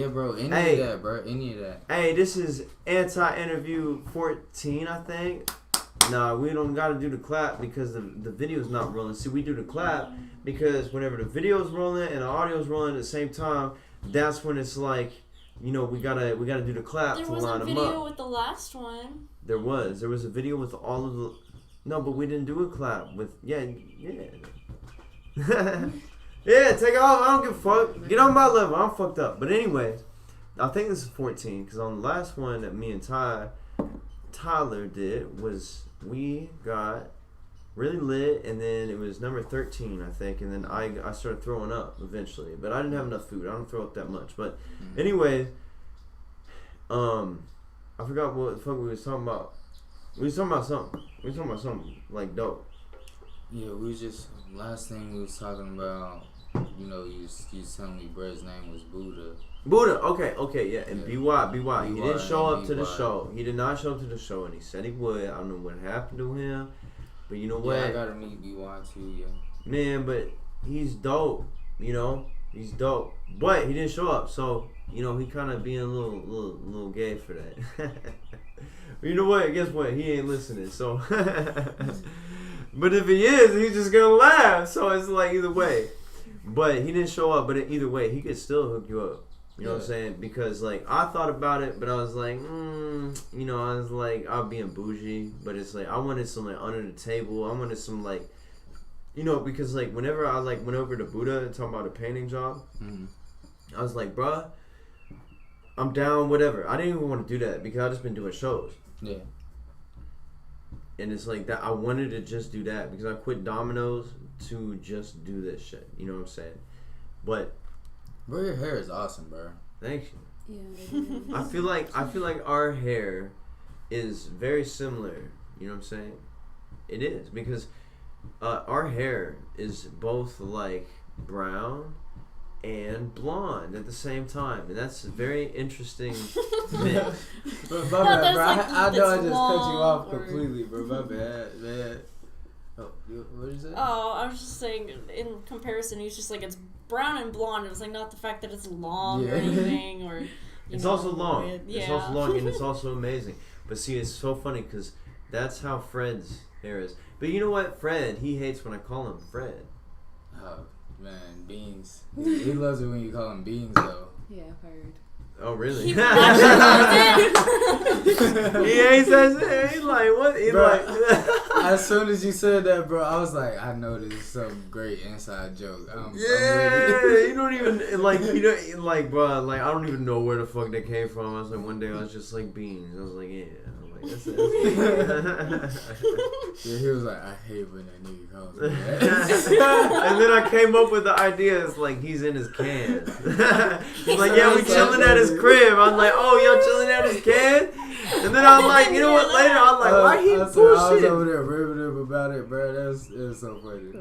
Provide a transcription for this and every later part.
Yeah, bro. Any of that, bro. Any of that. Hey, this is anti-interview 14, I think. Nah, we don't gotta do the clap because the video's not rolling. See, we do the clap because whenever the video's rolling and the audio's rolling at the same time, that's when it's like, you know, we gotta do the clap to line them up. There was a video with the last one. There was a video with all of the. No, but we didn't do a clap with. Yeah. Yeah, take it off. I don't give a fuck. Get on my level. I'm fucked up. But anyway, I think this is 14 because on the last one that me and Tyler did was we got really lit, and then it was number 13, I think, and then I started throwing up eventually, but I didn't have enough food. I don't throw up that much. But anyway, I forgot what the fuck we was talking about. We was talking about something like dope. Yeah, we was just last thing we was talking about. You know, you was telling me Brett's name was Buddha. Okay, yeah, and BY. He didn't show up to the show. He did not show up to the show, and he said he would. I don't know what happened to him, but you know what? Yeah, I gotta meet BY too, yeah. Man, but he's dope. You know, he's dope. But he didn't show up, so you know he kind of being a little gay for that. But you know what? Guess what? He ain't listening. So, but if he is, he's just gonna laugh. So it's like either way. But he didn't show up. But either way, he could still hook you up. You know what I'm saying? Because like I thought about it, but I was like, you know, I was like, I'm being bougie. But it's like I wanted some like under the table. I wanted some like, you know, because like whenever I like went over to Buddha and talking about a painting job, I was like, bruh, I'm down, whatever. I didn't even want to do that because I just been doing shows. Yeah. And it's like that. I wanted to just do that because I quit Domino's to just do this shit. You know what I'm saying? But bro, your hair is awesome, bro. Thank you. Yeah. I feel like our hair is very similar. You know what I'm saying? It is because our hair is both like brown and blonde at the same time, and that's a very interesting mix. Bro, my bad, bro. I know I just cut you off completely, bro. My bad, man. Oh, what did you say? Oh, I was just saying, in comparison, he's just like, it's brown and blonde. It was like, not the fact that it's long or anything, or it's also long. Yeah. It's also long, and it's also amazing. But see, it's so funny because that's how Fred's hair is. But you know what? Fred, he hates when I call him Fred. Oh, man, Beans. He loves it when you call him Beans, though. Yeah, I've heard. Oh, really? He actually he says it. He's like, what? He's bro, like, as soon as you said that, bro, I was like, I know this is some great inside joke. You don't even like, you know, like, bro, like I don't even know where the fuck that came from. I was like, one day I was just like Beans. I was like, yeah. I'm like, that's yeah, he was like, I hate when that nigga calls me that. And then I came up with the idea. It's like he's in his can. He's like, yeah, we chilling at his crib. I'm like, oh, y'all chilling at his can? And then I'm like, you know what? Later, I'm like, why he bullshit? I was over there ribbing him about it, bro. It was so funny.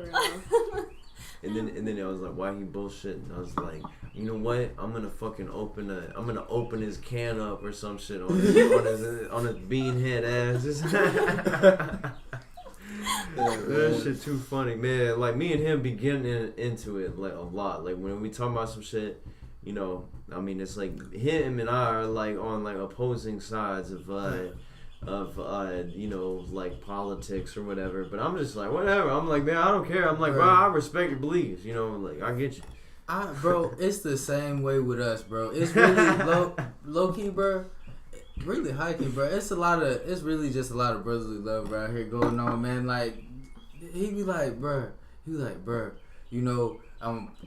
And then I was like, why he bullshitting? I was like, you know what? I'm gonna open his can up or some shit on his bean head ass. That shit too funny, man. Like me and him be getting into it like a lot. Like when we talk about some shit, you know, I mean, it's like him and I are like on like opposing sides of you know, like politics or whatever. But I'm just like, whatever. I'm like, man, I don't care. I'm like, bro, I respect your beliefs. You know, like I get you. Bro, it's the same way with us, bro. It's really low key, bro. Really high key, bro. It's really just a lot of brotherly love right here going on, man. Like he be like, bro, you know,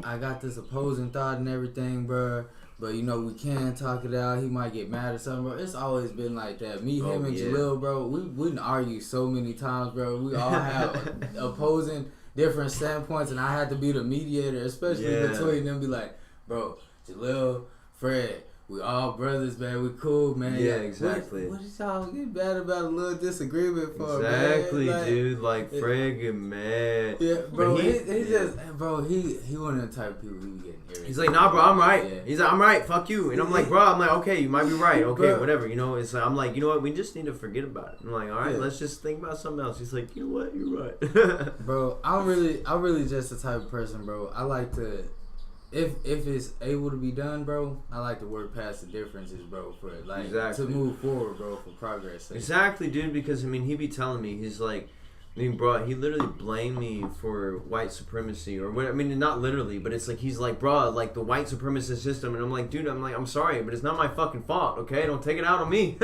I got this opposing thought and everything, bro. But, you know, we can talk it out. He might get mad or something, bro. It's always been like that. Me, him, and Jalil, bro, we wouldn't argue so many times, bro. We all have opposing different standpoints, and I had to be the mediator, especially between them. Be like, bro, Jalil, Fred, we all brothers, man. We cool, man. Yeah, exactly. What is y'all get mad about a little disagreement for, exactly, man? Like, dude. Like, Fred get mad. Yeah, bro. He just, bro. He one of the type of people who be getting irritated. He's like, nah, bro, I'm right. Yeah. He's like, I'm right. Fuck you. And I'm like, bro, I'm like, okay, you might be right. Okay, bro. Whatever. You know, it's like, I'm like, you know what? We just need to forget about it. I'm like, all right, let's just think about something else. He's like, you know what? You're right. Bro, I'm really just the type of person, bro. I like to. if it's able to be done, bro, I like to work past the differences, bro, for like to move forward, bro, for progress sake. Exactly, dude. Because I mean, he be telling me, he's like, I mean, bro, he literally blamed me for white supremacy or what. I mean, not literally, but it's like he's like, bro, like the white supremacist system, and I'm like, dude, I'm sorry, but it's not my fucking fault. Okay, don't take it out on me.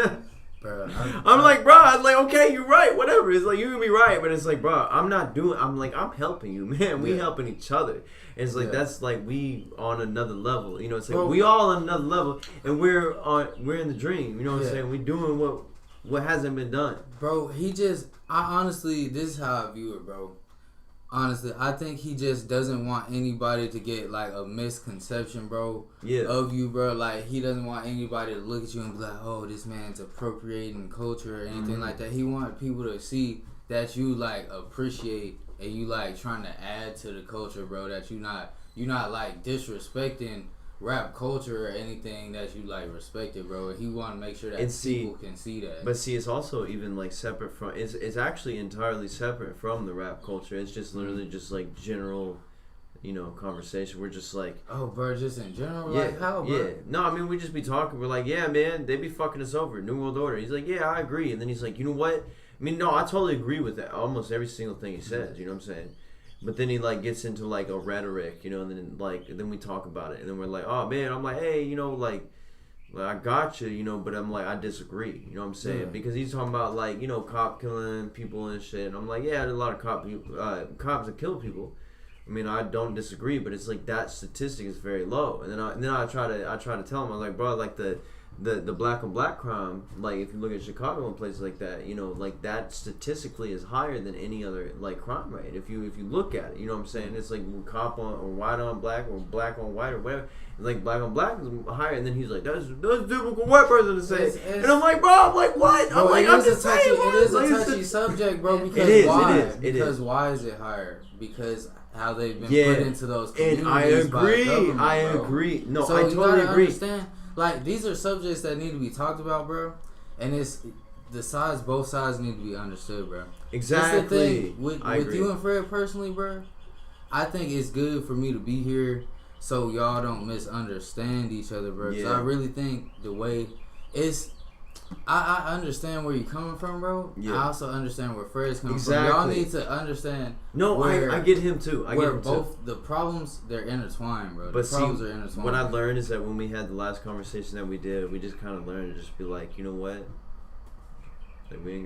Bro, I'm like, bro, I'm like, okay, you're right, whatever. It's like, you can be right, but it's like, bro, I'm helping you, man. We helping each other. And it's like, that's like, we on another level. You know, it's like, we all on another level, and we're in the dream. You know what I'm saying? We're doing what hasn't been done. Bro, I honestly, this is how I view it, bro. Honestly, I think he just doesn't want anybody to get like a misconception, bro, of you, bro. Like, he doesn't want anybody to look at you and be like, oh, this man's appropriating culture or anything like that. He wants people to see that you like appreciate and you like trying to add to the culture, bro. That you're not like disrespecting rap culture or anything that you like respect it, bro. He want to make sure that people can see that. But see, it's also even like separate from. It's actually entirely separate from the rap culture. It's just literally just like general, you know, conversation. We're just like, oh, bro, just in general, like how, bro? Yeah, no, I mean we just be talking. We're like, yeah, man, they be fucking us over. New World Order. He's like, yeah, I agree. And then he's like, you know what? I mean, no, I totally agree with that. Almost every single thing he says. You know what I'm saying? But then he like gets into like a rhetoric, you know, and then we talk about it, and then we're like, oh man, I'm like, hey, you know, like I got you, you know, but I'm like, I disagree, you know what I'm saying? Because he's talking about like, you know, cop killing people and shit. And I'm like, yeah, there's a lot of cops that kill people. I mean, I don't disagree, but it's like that statistic is very low. And then I try to tell him, I'm like, bro, like the black on black crime, like if you look at Chicago and places like that, you know, like that statistically is higher than any other like crime rate. If you look at it, you know what I'm saying? It's like cop on or white on black or black on white or whatever. It's like black on black is higher, and then he's like, that's a typical white person to say. And I'm like, bro, I'm like, what? Bro, I'm like, I'm just saying. It is a touchy subject, bro. Because why? Because why is it higher? Because how they've been put into those communities. And I agree. No, so I totally agree. Understand. Like, these are subjects that need to be talked about, bro. And it's both sides need to be understood, bro. Exactly. That's the thing. With you and Fred personally, bro, I think it's good for me to be here so y'all don't misunderstand each other, bro. Because I really think the way it's... I understand where you're coming from, bro. Yeah. I also understand where Fred's coming from. Y'all need to understand. No, I get him too. The problems, they're intertwined, bro. But the problems are intertwined. What I learned is that when we had the last conversation that we did, we just kind of learned to just be like, you know what? Like we ain't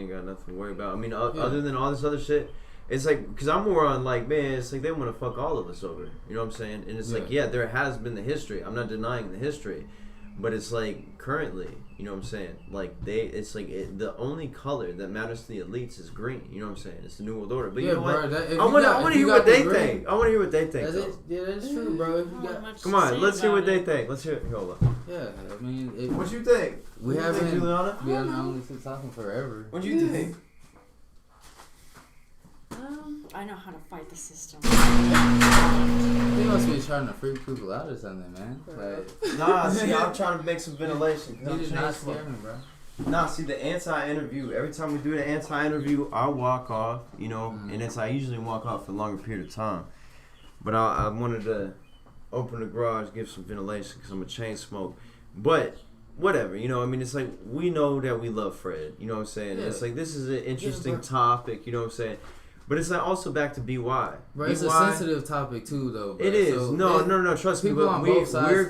got nothing to worry about. I mean, other than all this other shit. It's like, because I'm more on like, man, it's like they want to fuck all of us over. You know what I'm saying? And it's like, there has been the history. I'm not denying the history. But it's like currently, you know what I'm saying? Like it's like the only color that matters to the elites is green. You know what I'm saying? It's the New World Order. But you know what? I want to hear what they think. I want to hear what they think. Yeah, that's true, bro. Come on, let's hear what they think. Let's hear it. Hold up. Yeah, I mean, what you think? We haven't, Juliana? We haven't only been talking forever. What do you think? I know how to fight the system. He must be trying to freak people out or something, man. Like, nah, see, I'm trying to make some ventilation. You did not scare me, bro. Nah, see, the anti-interview, every time we do the anti-interview, I walk off, you know, and I usually walk off for a longer period of time. But I wanted to open the garage, give some ventilation, because I'm a chain smoke. But whatever, you know, I mean, it's like, we know that we love Fred, you know what I'm saying? Yeah. It's like, this is an interesting topic, you know what I'm saying? But it's like also back to BY. Bro, it's a sensitive topic too, though. Bro. It is. So no. Trust me. People on both sides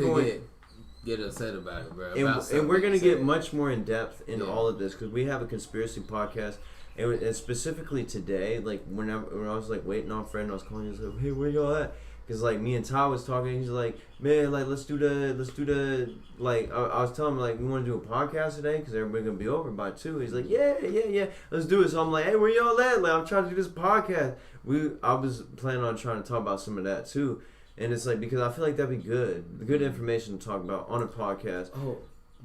get upset about it, bro. And we're gonna get much more in depth in all of this because we have a conspiracy podcast, and specifically today, like when I was like waiting on Fred, and I was calling, he was like, "Hey, where y'all at?" Because like me and Ty was talking, he's like, "Man, like let's do the like." I was telling him like we want to do a podcast today because everybody gonna be over by 2. He's like, yeah, let's do it. So I'm like, hey, where y'all at? Like I'm trying to do this podcast. I was planning on trying to talk about some of that too, and it's like because I feel like that'd be good information to talk about on a podcast. Oh,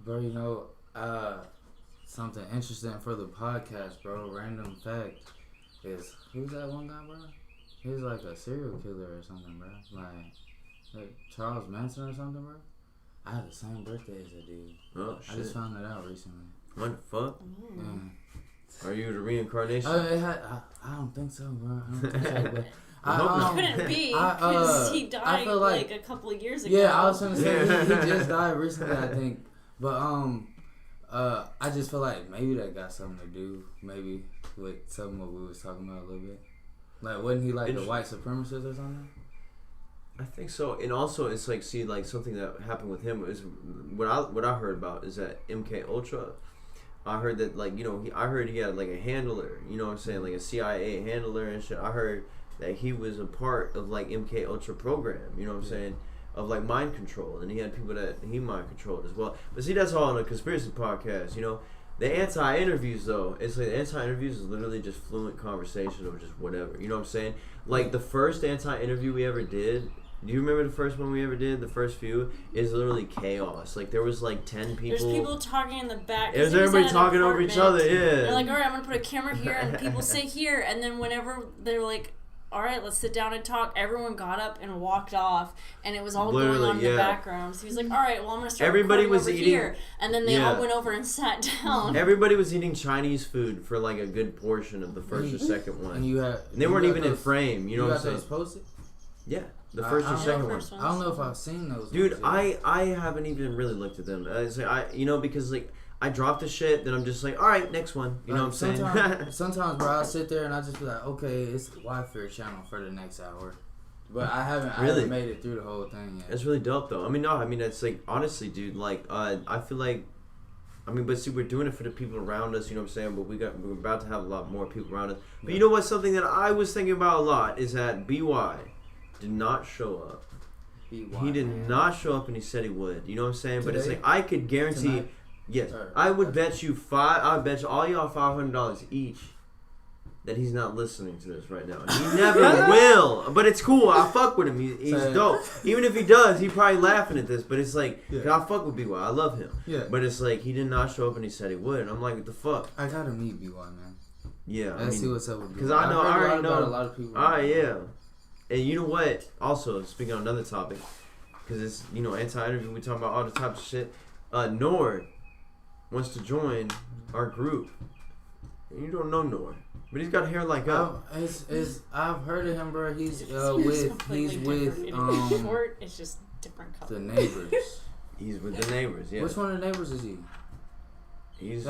bro, you know, something interesting for the podcast, bro. Random fact is who's that one guy, bro? He's like a serial killer or something, bro. Like Charles Manson or something, bro. I had the same birthday as that dude. Oh, shit. I just found that out recently. What the fuck? Yeah. Are you the reincarnation? I don't think so, bro. I don't think so, but He couldn't be because he died like a couple of years ago. Yeah, I was gonna say he just died recently, I think. But I just feel like maybe that got something to do, maybe with something what we was talking about a little bit. Like, wasn't he like a white supremacist or something? I think so, and also it's like, see, like something that happened with him is what I heard about is that MK Ultra. I heard that, like, you know, I heard he had like a handler, you know what I'm saying, like a CIA handler and shit. I heard that he was a part of like MK Ultra program, you know what I'm saying, of like mind control, and he had people that he mind controlled as well. But see, that's all in a conspiracy podcast, you know. The anti-interviews, though, it's like the anti-interviews is literally just fluent conversation or just whatever, you know what I'm saying. Like the first anti-interview we ever did. Do you remember the first one we ever did? The first few is literally chaos. Like there was like 10 people. There's people talking in the back. There's everybody talking over each other. Yeah. They're like, all right, I'm gonna put a camera here, and people sit here. And then whenever they're like, all right, let's sit down and talk, everyone got up and walked off, and it was all literally, going on in the background. So he was like, all right, well, I'm gonna start. Everybody was over eating here, and then they all went over and sat down. Everybody was eating Chinese food for like a good portion of the first or second one. And they weren't even in frame. You know what I'm saying? Posted? Yeah. The first or second one. I don't know if I've seen those. Dude, ones I haven't even really looked at them. Because like I dropped the shit, then I'm just like, all right, next one. You know what I'm saying? Sometimes, bro, I sit there and I just be like, okay, it's the WHYFYRE channel for the next hour. But I haven't made it through the whole thing yet. It's really dope though. I mean, it's like honestly, dude. Like, I feel like, but see, we're doing it for the people around us. You know what I'm saying? But we're about to have a lot more people around us. But you know what? Something that I was thinking about a lot is that BY did not show up. He did not show up, and he said he would. You know what I'm saying? Today? But it's like I could guarantee. Tonight? Yes, I would bet you I would bet you all y'all $500 each that he's not listening to this right now. And he never will. But it's cool. I fuck with him. He's dope. Even if he does, he probably laughing at this. But it's like, I fuck with BY. I love him. Yeah. But it's like he did not show up, and he said he would. And I'm like, what the fuck? I gotta meet BY, man. Yeah. Let's see what's up with BY. Because I already know a lot of people. Yeah. And you know what? Also, speaking on another topic, because it's, you know, anti-interview, we talking about all the types of shit. Nord wants to join our group. And you don't know Nord, but he's got hair like us. I've heard of him, bro. He's with short. It's just different color. The Neighbors. He's with the Neighbors. Yeah. Which one of the Neighbors is he? There's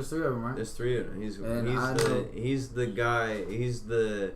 three of them, right? There's three of them. He's the guy. He's the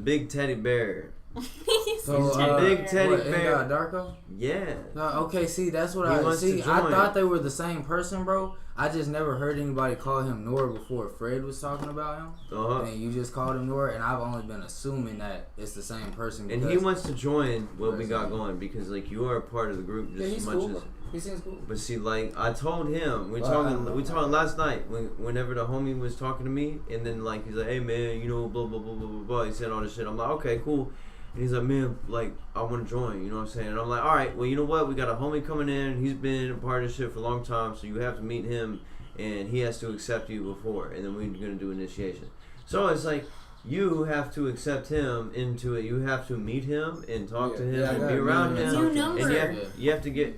big teddy bear. He's a big teddy bear. Darko? Yeah. Okay, see, that's what I see. I thought they were the same person, bro. I just never heard anybody call him Nord before Fred was talking about him. And you just called him Nord, and I've only been assuming that it's the same person. And he wants to join what we got going because, like, you are a part of the group just as much cool. as. He seems cool. But see, like, I told him, we talking last night whenever the homie was talking to me, and then, like, he's like, hey, man, you know, blah, blah, blah, blah, blah, blah. He said all this shit. I'm like, okay, cool. And he's like, man, like, I want to join, you know what I'm saying? And I'm like, all right, well, you know what? We got a homie coming in. He's been a part of this shit for a long time, so you have to meet him, and he has to accept you before, and then we're going to do initiation. So it's like, you have to accept him into it. You have to meet him and talk to him and be around him. New number. And you have to get,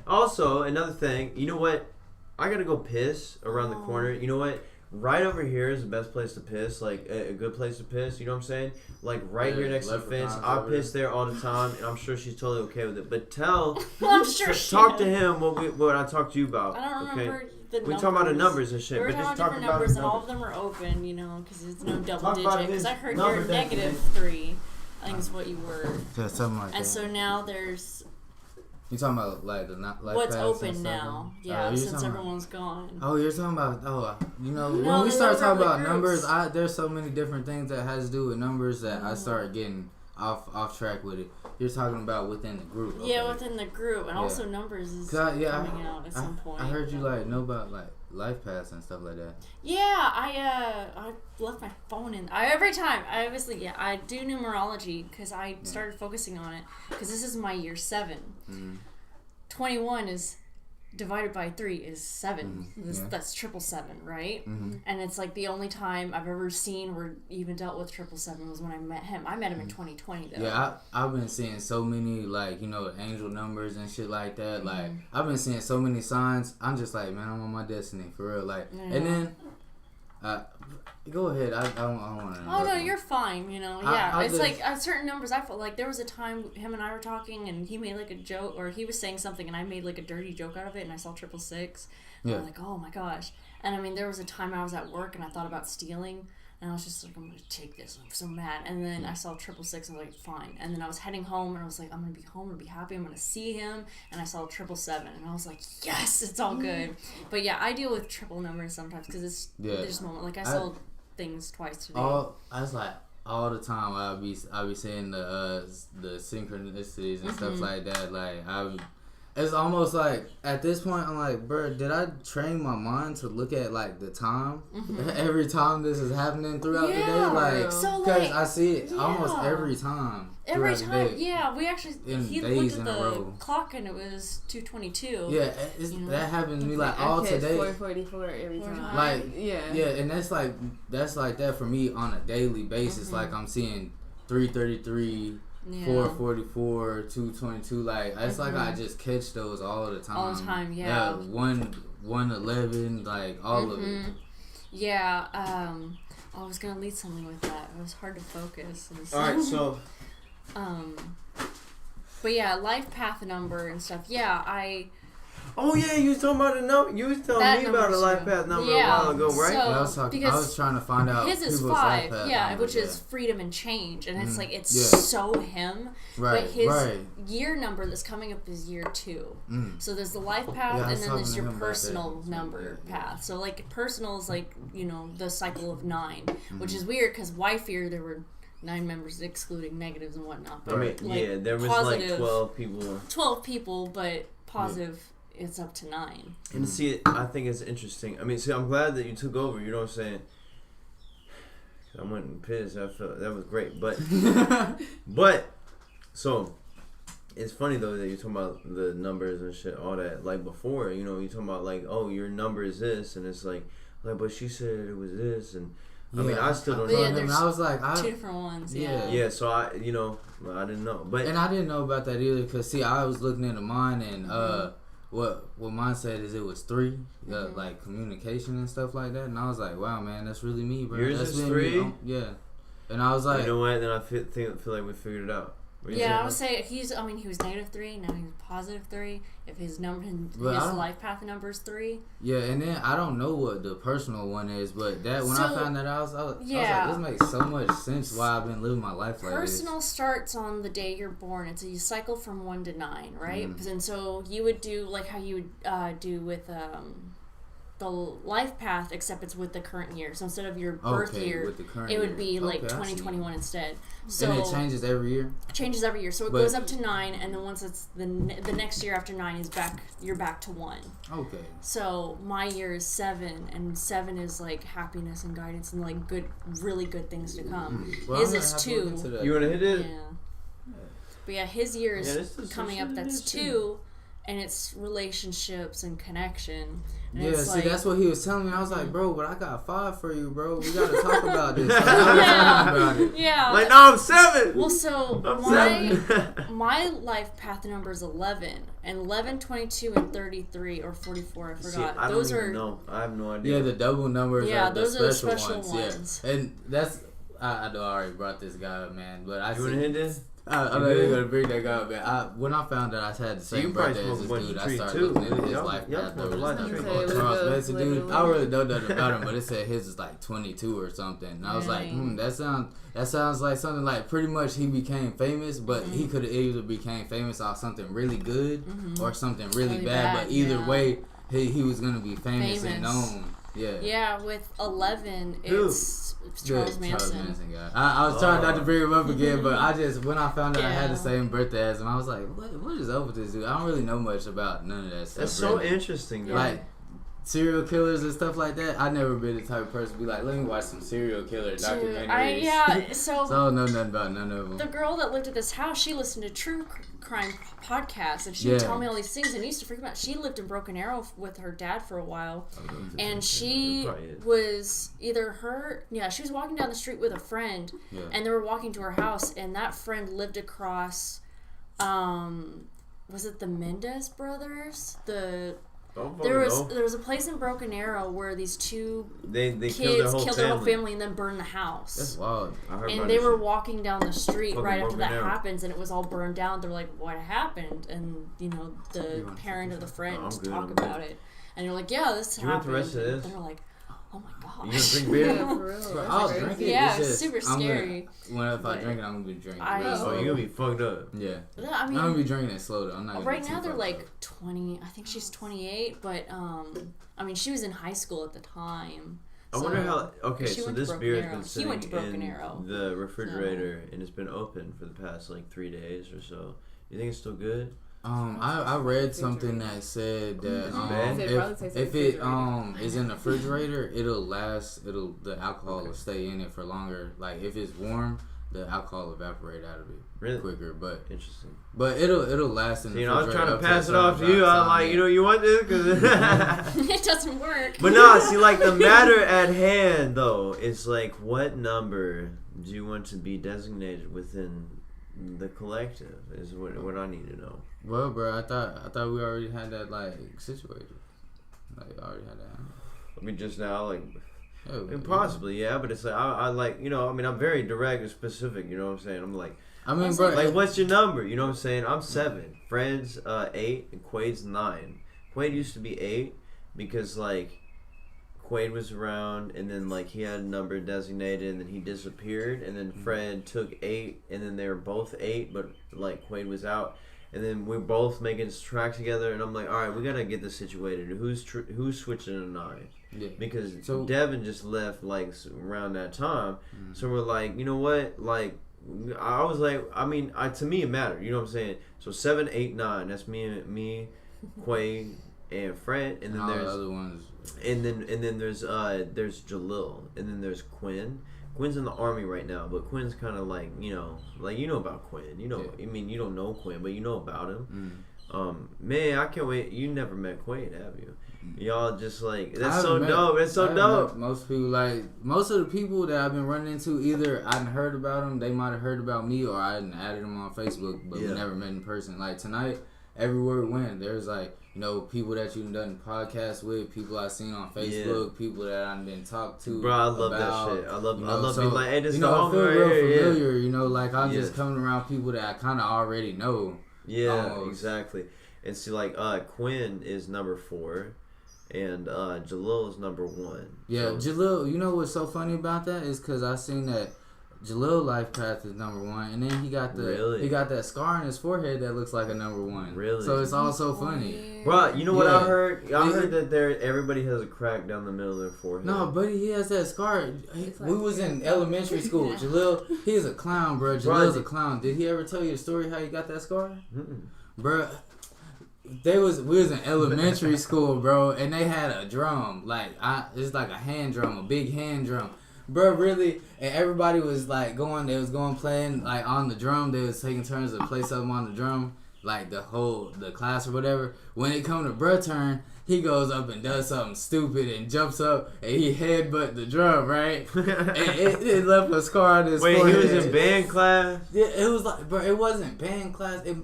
Also, another thing, you know what? I got to go piss around the corner. You know what? Right over here is the best place to piss, like a good place to piss, you know what I'm saying? Like right here next to the fence. I piss there all the time, and I'm sure she's totally okay with it. But I'm sure talk to him what I talked to you about. I don't remember the numbers. We talking about the numbers and shit. We were talking about different numbers, and all of them are open, you know, because it's no double digit. Because I heard you're -3, I think is what you were. Yeah, something like that. And so now there's. You talking about like the life what's paths open now? Yeah, since everyone's gone. Oh, you're talking about when we start talking about numbers, there's so many different things that has to do with numbers that I start getting off track with it. You're talking about within the group. Okay. Yeah, within the group, and also numbers is coming out at some point. I heard you know about like life paths and stuff like that. Yeah, I left my phone in. Every time I do numerology because I started focusing on it because this is my year 7. 21 is divided by 3 is 7. That's 777, right? And it's like the only time I've ever seen where even dealt with 777 was when I met him. I met him in 2020 though. Yeah, I've been seeing so many like angel numbers and shit like that. Like I've been seeing so many signs. I'm just like, man, I'm on my destiny for real. Like, and then Go ahead. I don't want to. Oh no, you're fine. You know, yeah. I It's just, like at certain numbers. I felt like there was a time him and I were talking, and he made like a joke, or he was saying something, and I made like a dirty joke out of it, and I saw 666. And I'm like, oh my gosh. And I mean, there was a time I was at work, and I thought about stealing. And I was just like, I'm going to take this. I'm so mad. And then I saw 666 and I was like, fine. And then I was heading home and I was like, I'm going to be home. I'm going to be happy. I'm going to see him. And I saw 777 and I was like, yes, it's all good. But yeah, I deal with triple numbers sometimes because it's there's a moment. Like I saw things twice today. I was like, all the time I'll be saying the synchronicities and stuff like that. Like it's almost like at this point I'm like, bro, did I train my mind to look at like the time every time this is happening throughout the day? Like, so, because I see it almost every time. Every time, the day. Yeah. We actually he looked at the clock and it was 2:22. Yeah, that happens to me like all today. 4:44 every time. Like and that's like that for me on a daily basis. Like I'm seeing 3:33. 4:44, 2:22, like it's like I just catch those all the time. All the time, yeah. 1:11, like all of it. Yeah, I was gonna lead something with that. It was hard to focus. All right, so. But yeah, life path number and stuff. Yeah, Oh yeah, you was talking about a number. You was telling me about a life path number a while ago, right? So, I was trying to find out. His is 5, which is freedom and change, and it's like it's so him. Right. But his year number that's coming up is year 2. So there's the life path, and then there's your personal number path. So like personal is like the cycle of 9, which is weird because WHYFYRE there were 9 members excluding negatives and whatnot. But I mean, there was like 12 people. 12 people, but positive. It's up to 9. And see, I think it's interesting. I mean, see, I'm glad that you took over. You know what I'm saying? I went and pissed. I felt that was great, but so it's funny though that you're talking about the numbers and shit, all that. Like before, you're talking about like, oh, your number is this, and it's like, but she said it was this, and I mean, I still don't know. And I was like, 2 different ones. Yeah. So I didn't know, and I didn't know about that either, cause see, I was looking into mine and What mine said is it was 3, like communication and stuff like that, and I was like, wow, man, that's really me, bro. Yours that's is 3? Yeah, and I was like, you know what? Then I feel like we figured it out. I would say he was -3, now he's +3. If his life path number is 3. Yeah, and then I don't know what the personal one is, but I found that out, I was like, this makes so much sense why I've been living my life like this. Personal starts on the day you're born. It's a cycle from 1 to 9, right? And so you would do like how you would do with the life path, except it's with the current year. So instead of your birth year, it would be like 2021 instead. So and it changes every year? It changes every year. So it goes up to 9, and then once it's the next year after 9 is you're back to 1. Okay. So my year is 7, and 7 is like happiness and guidance and like really good things to come. Well, his is 2. You want to hit it? Yeah. But yeah, his year is coming up. That's 2. And it's relationships and connection. And it's that's what he was telling me. I was like, bro, but I got 5 for you, bro. We gotta talk about this. About it. Yeah. Like, no, I'm 7. Well, so my life path number is 11, and 11, 22, and 33 or 44. I forgot. See, I don't even know. I have no idea. Yeah, the double numbers. Yeah, are those the are special the special ones. Yeah, and that's I know I already brought this guy up, man. But you wanna hit this? I'm not even gonna bring that guy up, man. When I found that I had the same birthday as this dude, I started looking into his life path numbers. Charles Manson, dude. I really don't know nothing about him, but it said his is like 22 or something. And I was like, that sounds like something like pretty much he became famous, but he could have either became famous off something really good or something really bad. But either way, he was gonna be famous and known. Yeah. Yeah, with 11, it's Charles Manson. Charles Manson guy. I was trying not to bring him up again, but when I found out I had the same birthday as him, I was like, what is up with this dude? I don't really know much about none of that stuff. That's so interesting, though. Like, serial killers and stuff like that. I never been the type of person to be like, let me watch some serial killer documentaries. So I don't know nothing about none of them. The girl that lived at this house, she listened to true crime podcasts, and she would tell me all these things, and it used to freak me out. She lived in Broken Arrow with her dad for a while, and she was she was walking down the street with a friend, and they were walking to her house, and that friend lived across, was it the Mendez brothers? There was a place in Broken Arrow where these two they kids killed their whole family and then burned the house. That's wild. And they were walking down the street Fucking right after that Broken Arrow. happens, and it was all burned down. They're like, "What happened?" And the parent of the friend talk about it, and you're like, "Yeah, this happened." You want the rest of this? And they're like, "Oh my god." You gonna drink beer? Yeah, for real. Bro, I'll That's drink crazy. it. Yeah, It's just, super scary. If I drink it, I'm gonna be drinking. I- real Oh, slow. you're gonna be fucked up. Yeah. I I'm mean, gonna be drinking it slow though. I'm not. Gonna right be too now they're fucked like up. 20. I think she's 28, but I mean, she was in high school at the time. I wonder how. Okay, She so went to this Broken beer has Arrow. been He sitting went to Broken in Arrow. the refrigerator and it's been open for the past like 3 days or so. You think it's still good? I read something that said that Is it bad? It probably tastes like if it refrigerator. is in the refrigerator, it'll last. The alcohol will stay in it for longer. Like if it's warm, the alcohol will evaporate out of it Really? quicker. But Interesting. it'll last in the I was refrigerator. trying to up pass a it off to certain you. I'm time, like, yeah. you want this? 'Cause It doesn't work. But no, see, like the matter at hand though is like, what number do you want to be designated within the collective? Is what I need to know. Well, bro, I thought we already had that like situated. Like I already had that. I mean, just now, like. Yeah, Possibly, yeah, but it's like I like, I mean, I'm very direct and specific, you know what I'm saying? I'm like, I mean, bro, like, what's your number? You know what I'm saying? I'm 7, Fred's 8, and Quaid's 9. Quaid used to be 8 because like Quaid was around, and then like he had a number designated, and then he disappeared, and then Fred took 8, and then they were both 8, but like Quaid was out. And then we're both making this track together, and I'm like, all right, we gotta get this situated. Who's switching to 9? Yeah. Because So- Devin just left like around that time, so we're like, you know what? Like, I was like, I mean, to me it mattered. You know what I'm saying? So 7, 8, 9. That's me, Quay, and Fred, and then all there's the other ones. and then there's Jalil, and then there's Quinn. Quinn's in the army right now, but Quinn's kind of like, you know about Quinn. You know, Yeah. I mean, you don't know Quinn, but you know about him. Mm. Man, I can't wait. You never met Quaid, have you? Y'all just like, I that's haven't so met- dope. That's I so haven't dope. met most people, like most of the people that I've been running into, either I hadn't heard about them, they might have heard about me, or I hadn't added them on Facebook, but we Yeah. never met in person. Like tonight, everywhere we went, there's like, people that you've done podcasts with, people I've seen on Facebook, people that I've been talked to. Bro, I love about, that shit. I love so, being like, hey, this I the homie feel right real here. familiar, like I'm Yeah. just coming around people that I kind of already know. Yeah, almost. exactly. And see, like, Quinn is number 4, and Jalil is number 1. Yeah, So, Jalil, you know what's so funny about that is because I seen that Jalil life path is number 1, and then he got that scar on his forehead that looks like a number 1. Really? So it's all so funny. bro, you know what I Yeah. heard? I heard that everybody has a crack down the middle of their forehead. No, buddy, he has that scar. It's We like- was in elementary school. Jalil, he's a clown, bro. Jalil's a clown. Did he ever tell you the story how he got that scar? Mm-mm. Bro, we was in elementary school, bro, and they had a drum, it's like a hand drum, a big hand drum, bro, really, and everybody was like they was going playing like on the drum, they was taking turns to play something on the drum, like the class or whatever. When it come to bruh turn, he goes up and does something stupid and jumps up and he headbutt the drum, right? And it left a scar on his Wait, forehead. he was in band class? Yeah, it was like, bro, it wasn't band class. It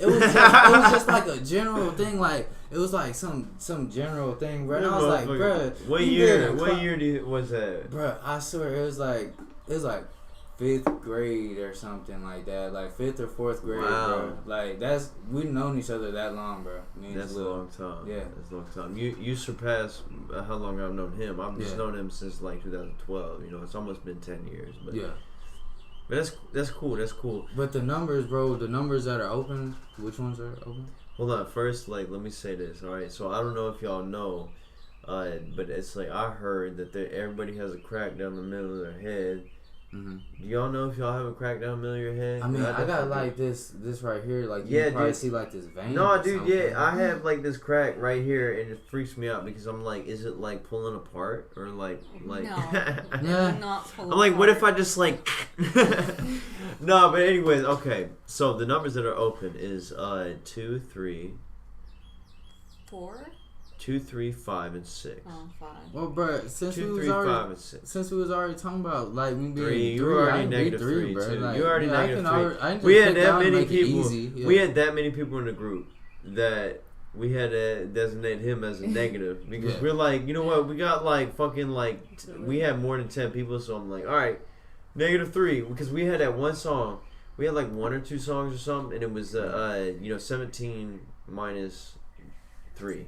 was just like a general thing. Like it was like some general thing, bro. And I was like, bro, what year? What year was that? Bro, I swear it was like 5th grade or something like that, like 5th or 4th grade, Wow. bro. Like we've known each other that long, bro. Me and That's a Jalil. long time. Yeah. That's a long time. You surpassed how long I've known him. I've just Yeah. known him since like 2012. It's almost been 10 years. But Yeah. But that's cool. That's cool. But the numbers, bro, the numbers that are open, which ones are open? Hold on. First, let me say this. All right. So I don't know if y'all know, but it's like I heard that everybody has a crack down the middle of their head. Mm-hmm. Do y'all know if y'all have a crack down the middle of your head? I mean, I got definitely like this right here. Like you Yeah, can probably dude. see like this vein. No, or dude, something. yeah, I have like this crack right here, and it freaks me out because I'm like, is it like pulling apart or like? No. Yeah. Not full I'm like, what if I apart. just like? No, but anyways, okay. So the numbers that are open is 2, 3, 4? 2, 3, 5, and 6. Oh, 5. Well, bro, since 2, we 3, was already 5, and 6. talking about like me being 3, you 3, were I already can be negative 3, 3 bro. too. Like, You already yeah, negative 3. I can We just had click that down and many make it people. easy. Yeah. We had that many people in the group that we had to designate him as a negative because Yeah. we're like, you know what, we got like fucking like we had more than 10 people, so I'm like, all right, -3 because we had that one song, we had like 1 or 2 songs or something, and it was 17 minus 3.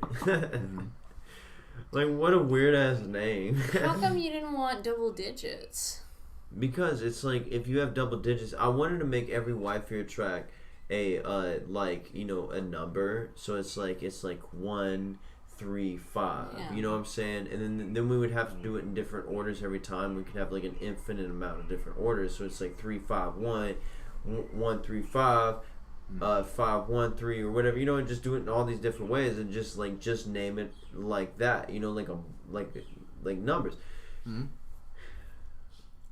Like, what a weird ass name. How come you didn't want double digits? Because it's like if you have double digits, I wanted to make every WHYFYRE track a like, you know, a number, so it's like 1, 3, 5. Yeah. You know what I'm saying? And then we would have to do it in different orders every time. We could have like an infinite amount of different orders, so it's like 3, 5, 1, 1, 3, 5, 5, 1, 3, or whatever. You know, and just do it in all these different ways, and just name it like that. You know, like numbers. Mm-hmm.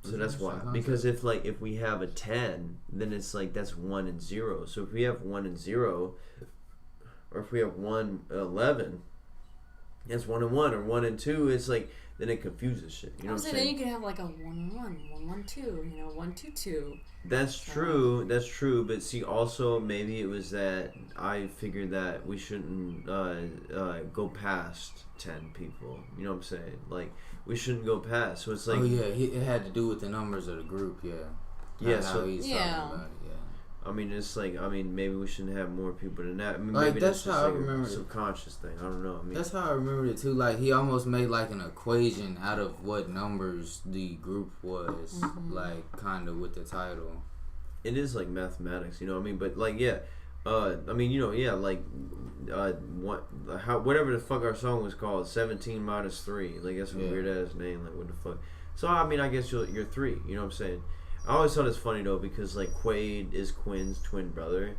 So that's why. Because if we have a 10, then it's like that's 1 and 0. So if we have 1 and 0, or if we have 1, 11, that's 1 and 1, or 1 and 2. It's like then it confuses shit. You know what I'm saying? Then you could have like a 1, 1, 1, 1, 2. You know, 1, 2, 2. That's true. That's true. But see, also maybe it was that I figured that we shouldn't go past 10 people. You know what I'm saying? Like we shouldn't go past. So it's like, oh yeah, it had to do with the numbers of the group. Yeah. Yeah. That's So how he's talking about it. Yeah. I mean, it's like, maybe we shouldn't have more people than that. I mean, Like, maybe that's just how I like remember a it. subconscious thing. I don't know. I mean, That's how I remembered it too. Like he almost made like an equation out of what numbers the group was, like kind of with the title. it is like mathematics, you know what I mean? But like, yeah, I mean, you know, yeah, like, whatever the fuck our song was called, 17 minus 3. Like that's a weird ass name. Like what the fuck? So I mean, I guess you're 3. You know what I'm saying? I always thought it's funny though because like Quaid is Quinn's twin brother,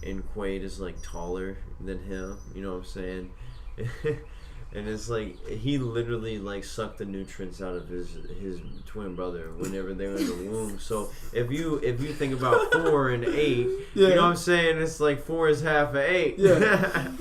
and Quaid is like taller than him. You know what I'm saying? And it's like he literally like sucked the nutrients out of his twin brother whenever they were in the womb. So if you think about 4 and 8, you know what I'm saying? It's like 4 is half of 8. Yeah.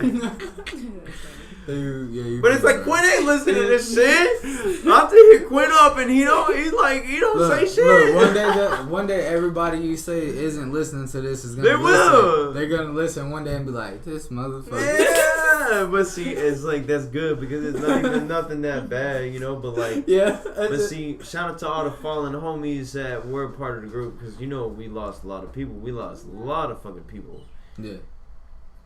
But it's like Quinn ain't listening to this shit. I think Quinn up and he don't say shit. Look, one day everybody you say isn't listening to this is gonna listen. They're gonna listen one day and be like, this motherfucker. Yeah, but see, it's like that's good because it's not even nothing that bad, you know. But like, but see, shout out to all the fallen homies that were part of the group because you know we lost a lot of people. We lost a lot of fucking people. Yeah.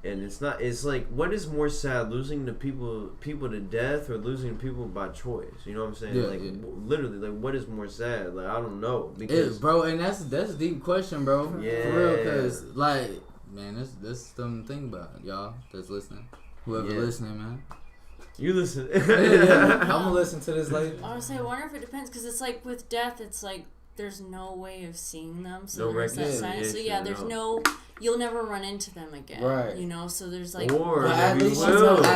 And it's like, what is more sad, losing the people to death or losing people by choice? You know what I'm saying? Literally, like, what is more sad? Like, I don't know. Because, bro, and that's a deep question, bro. Yeah. For real, because, like, man, that's something to think about, y'all that's listening. Whoever listening, man. You listen. I'm going to listen to this later. Honestly, I wonder if it depends, because it's like with death, it's like there's no way of seeing them. So No there's that recognition. sign. So yeah, there's no, you'll never run into them again. Right. You know, so there's like. Or at maybe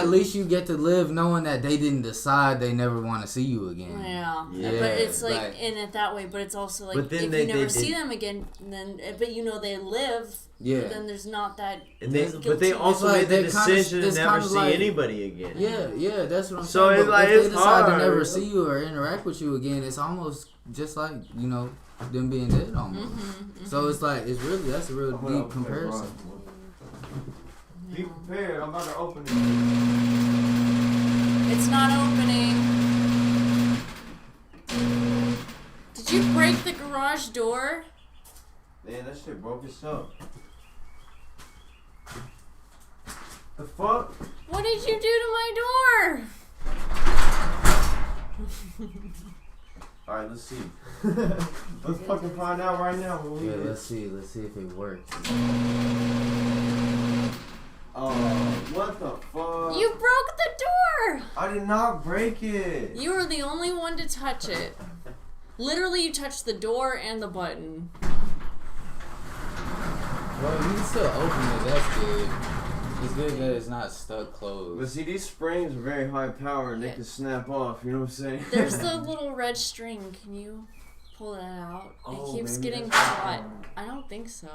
least you get to live knowing that they didn't decide they never want to see you again. Yeah. Yeah. But it's like in it that way. But it's also like But then if you never see them again, then but you know they live. Yeah. Then there's not that. And but they also like made the they decision to never see like, anybody again. Yeah, that's what I'm So saying. it's like, if it's they decide hard. to never see you or interact with you again, it's almost just like, you know, them being dead almost. So it's like, that's a real deep comparison. Be prepared. I'm about to open it. It's not opening. Did you break the garage door? Man, that shit broke itself. The fuck? What did you do to my door? Alright, let's see. Let's fucking find out right now. Yeah, let's see if it works. What the fuck? You broke the door! I did not break it. You were the only one to touch it. Literally, you touched the door and the button. Well, you can still open it. That's good. It's good that it's not stuck closed. But see, these springs are very high power and they can snap off, you know what I'm saying? There's the little red string. Can you pull that out? It keeps maybe getting that's caught. I don't think so.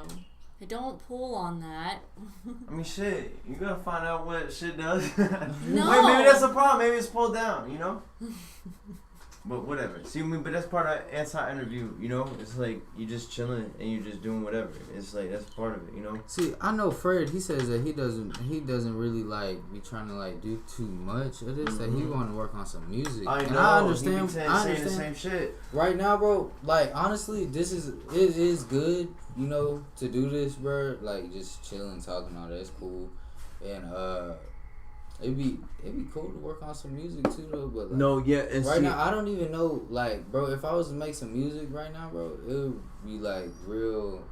They don't pull on that. I mean, shit, you gotta find out what shit does. No. Wait, maybe that's the problem. Maybe it's pulled down, you know? But whatever. See, I mean, but that's part of anti-interview, you know? It's like you just chilling and you just doing whatever. It's like that's part of it, you know? See, I know Fred, he says that he doesn't really like be trying to like do too much of this, that he want to work on some music. I know. I understand. He be saying the same shit. Right now, bro, like honestly, it is good, you know, to do this, bro. Like just chilling, talking, all that. It's cool. And It'd be cool to work on some music too though, but like, no, yeah, and right now I don't even know, like, bro, if I was to make some music right now, bro, it would be like real,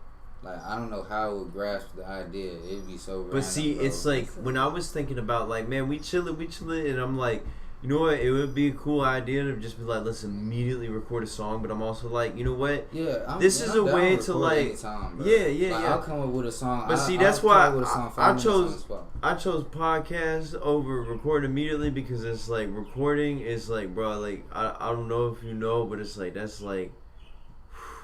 like I don't know how I would grasp the idea. It'd be so random, but see, bro. it's like when I was thinking about like, man, we chilling, and I'm like, you know what? It would be a cool idea to just be like, let's immediately record a song. But I'm also like, you know what? Yeah, this is a way to like, anytime, yeah. I'll come up with a song. But see, that's why I chose podcasts over recording immediately, because it's like recording is like, bro, like I don't know if you know, but it's like that's like.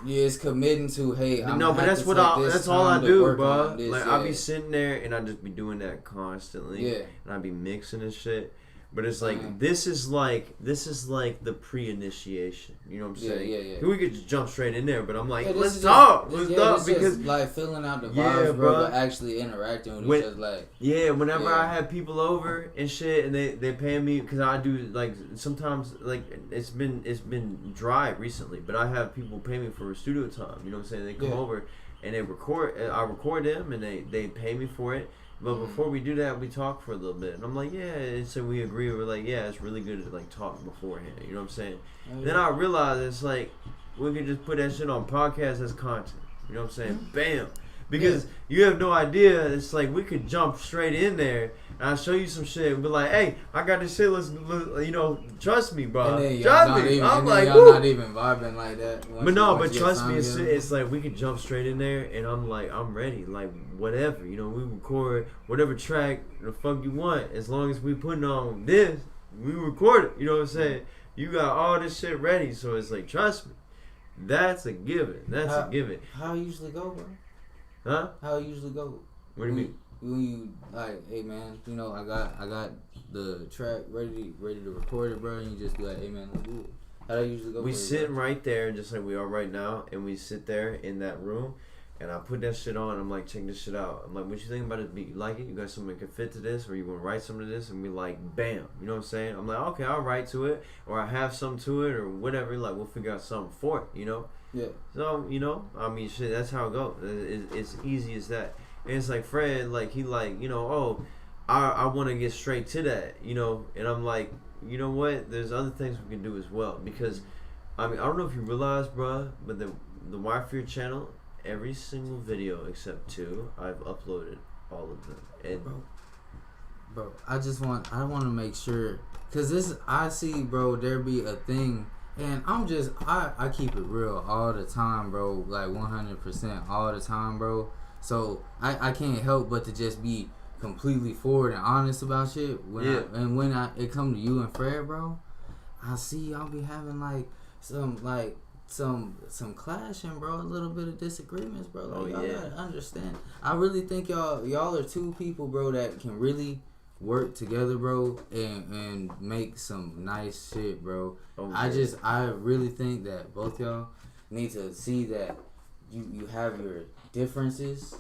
Yeah, it's committing to, hey, no, but that's that's all I do, bro. Like I be sitting there and I just be doing that constantly. Yeah, and I be mixing and shit. But it's like this is like the pre-initiation. You know what I'm saying? Yeah. We could just jump straight in there, but I'm like, let's talk. Let's talk because just like filling out the vibes, bro, but actually interacting with each other. Like whenever I have people over and shit, and they pay me, because I do like sometimes like it's been dry recently, but I have people pay me for studio time. You know what I'm saying? They come over and they record. I record them and they pay me for it. But before we do that, we talk for a little bit. And I'm like, yeah. And so we agree. We're like, yeah, it's really good to like talk beforehand. You know what I'm saying? Then I realized it's like, we can just put that shit on podcast as content. You know what I'm saying? Bam. Because you have no idea. It's like, we could jump straight in there. And I'll show you some shit and be like, hey, I got this shit. Let's you know, trust me, bro. Trust me. I'm like, y'all not even vibing like that. But trust me, it's like we could jump straight in there, and I'm like, I'm ready. Like, whatever. You know, we record whatever track the fuck you want. As long as we putting on this, we record it. You know what I'm saying? You got all this shit ready. So it's like, trust me. That's a given. That's a given. How it usually go, bro? Huh? How it usually go? What do you mean? When you like, hey man, you know, I got the track ready to record it, bro, and you just be like, hey man, let's do it. How that usually go? We sitting right there, just like we are right now, and we sit there in that room, and I put that shit on. I'm like, check this shit out. I'm like, what you think about this beat? You like it? You got something that can fit to this, or you want to write something to this? And we like, bam, you know what I'm saying? I'm like, okay, I'll write to it, or I have something to it, or whatever. Like, we'll figure out something for it, you know? Yeah. So, you know, I mean, shit, that's how it goes. It's easy as that. And it's like Fred, like he like, you know, oh, I want to get straight to that, you know, and I'm like, you know what? There's other things we can do as well, because, I mean, I don't know if you realize, bruh, but the WHYFYRE channel, every single video except 2, I've uploaded all of them. And bro, I want to make sure, cause this I see, bro, there be a thing. And I keep it real all the time, bro, like 100% all the time, bro. So I can't help but to just be completely forward and honest about shit. When it come to you and Fred, bro, I see y'all be having some clashing, bro, a little bit of disagreements, bro. Like, y'all gotta understand. I really think y'all are two people, bro, that can really work together, bro, and make some nice shit, bro. I really think that both y'all need to see that you have your differences,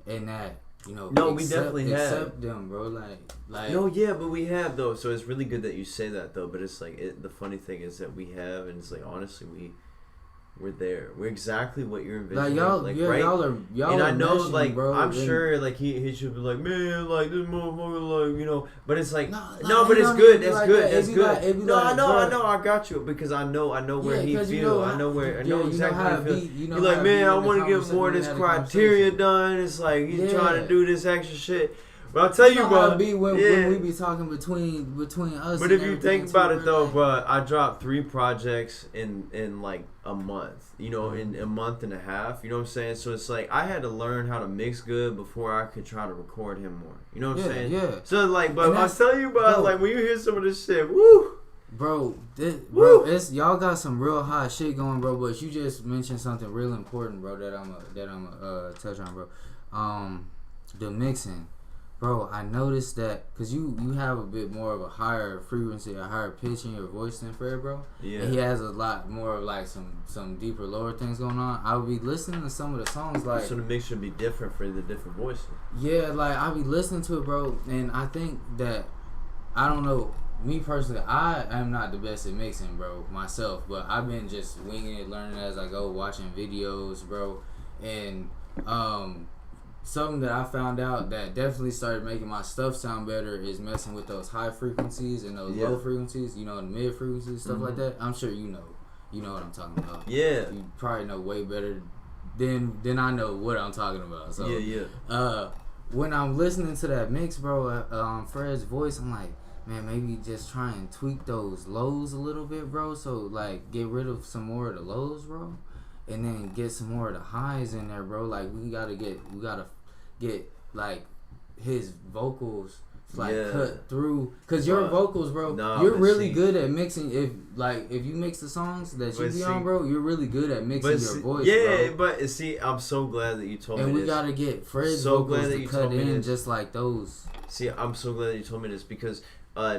and that, you know, we definitely accept them, bro. Like no, yeah, but we have though. So it's really good that you say that though. But it's like the funny thing is that we have, and it's like honestly we're there. We're exactly what you're envisioning. Like y'all, right? y'all and are I know, meshing, like, bro, I'm sure, like, he should be like, man, like, this motherfucker, like, you know. But it's like, no, but it's good. That's good. That's good. No, I know. I got you, because I know where he feels. I know exactly how he feels. He's like, man, I want to get more of this criteria done. It's like he's trying to do this extra shit. But I'll tell you, bro. When we be talking between us. But if you think about it, though, bro, I dropped 3 projects in like a month. You know, in a month and a half. You know what I'm saying? So it's like I had to learn how to mix good before I could try to record him more. You know what I'm saying? Yeah. So like, but I'll tell you, bro, like when you hear some of this shit, woo. Bro, it's y'all got some real hot shit going, bro. But you just mentioned something real important, bro. That I'm touch on, bro. The mixing. bro, I noticed that because you have a bit more of a higher frequency, a higher pitch in your voice than Fred, bro. Yeah. And he has a lot more of like some deeper, lower things going on. I would be listening to some of the songs like. So the mix should be different for the different voices. Yeah, like I be listening to it, bro, and I think that I don't know. Me personally, I am not the best at mixing, bro, myself. But I've been just winging it, learning as I go, watching videos, bro, and something that I found out that definitely started making my stuff sound better is messing with those high frequencies and those low frequencies, you know, the mid frequencies, stuff like that. I'm sure you know what I'm talking about. Yeah. You probably know way better than I know what I'm talking about. So when I'm listening to that mix, bro, Fred's voice, I'm like, man, maybe just try and tweak those lows a little bit, bro. So like get rid of some more of the lows, bro. And then get some more of the highs in there, bro. Like we gotta get like his vocals cut through, cause your vocals, bro. You're really good at mixing. If you mix the songs that you be on, bro, you're really good at mixing your voice. Yeah, bro. but see, I'm so glad that you told me this. this. And we gotta get Fred's vocals to cut in just like those. See, I'm so glad that you told me this because.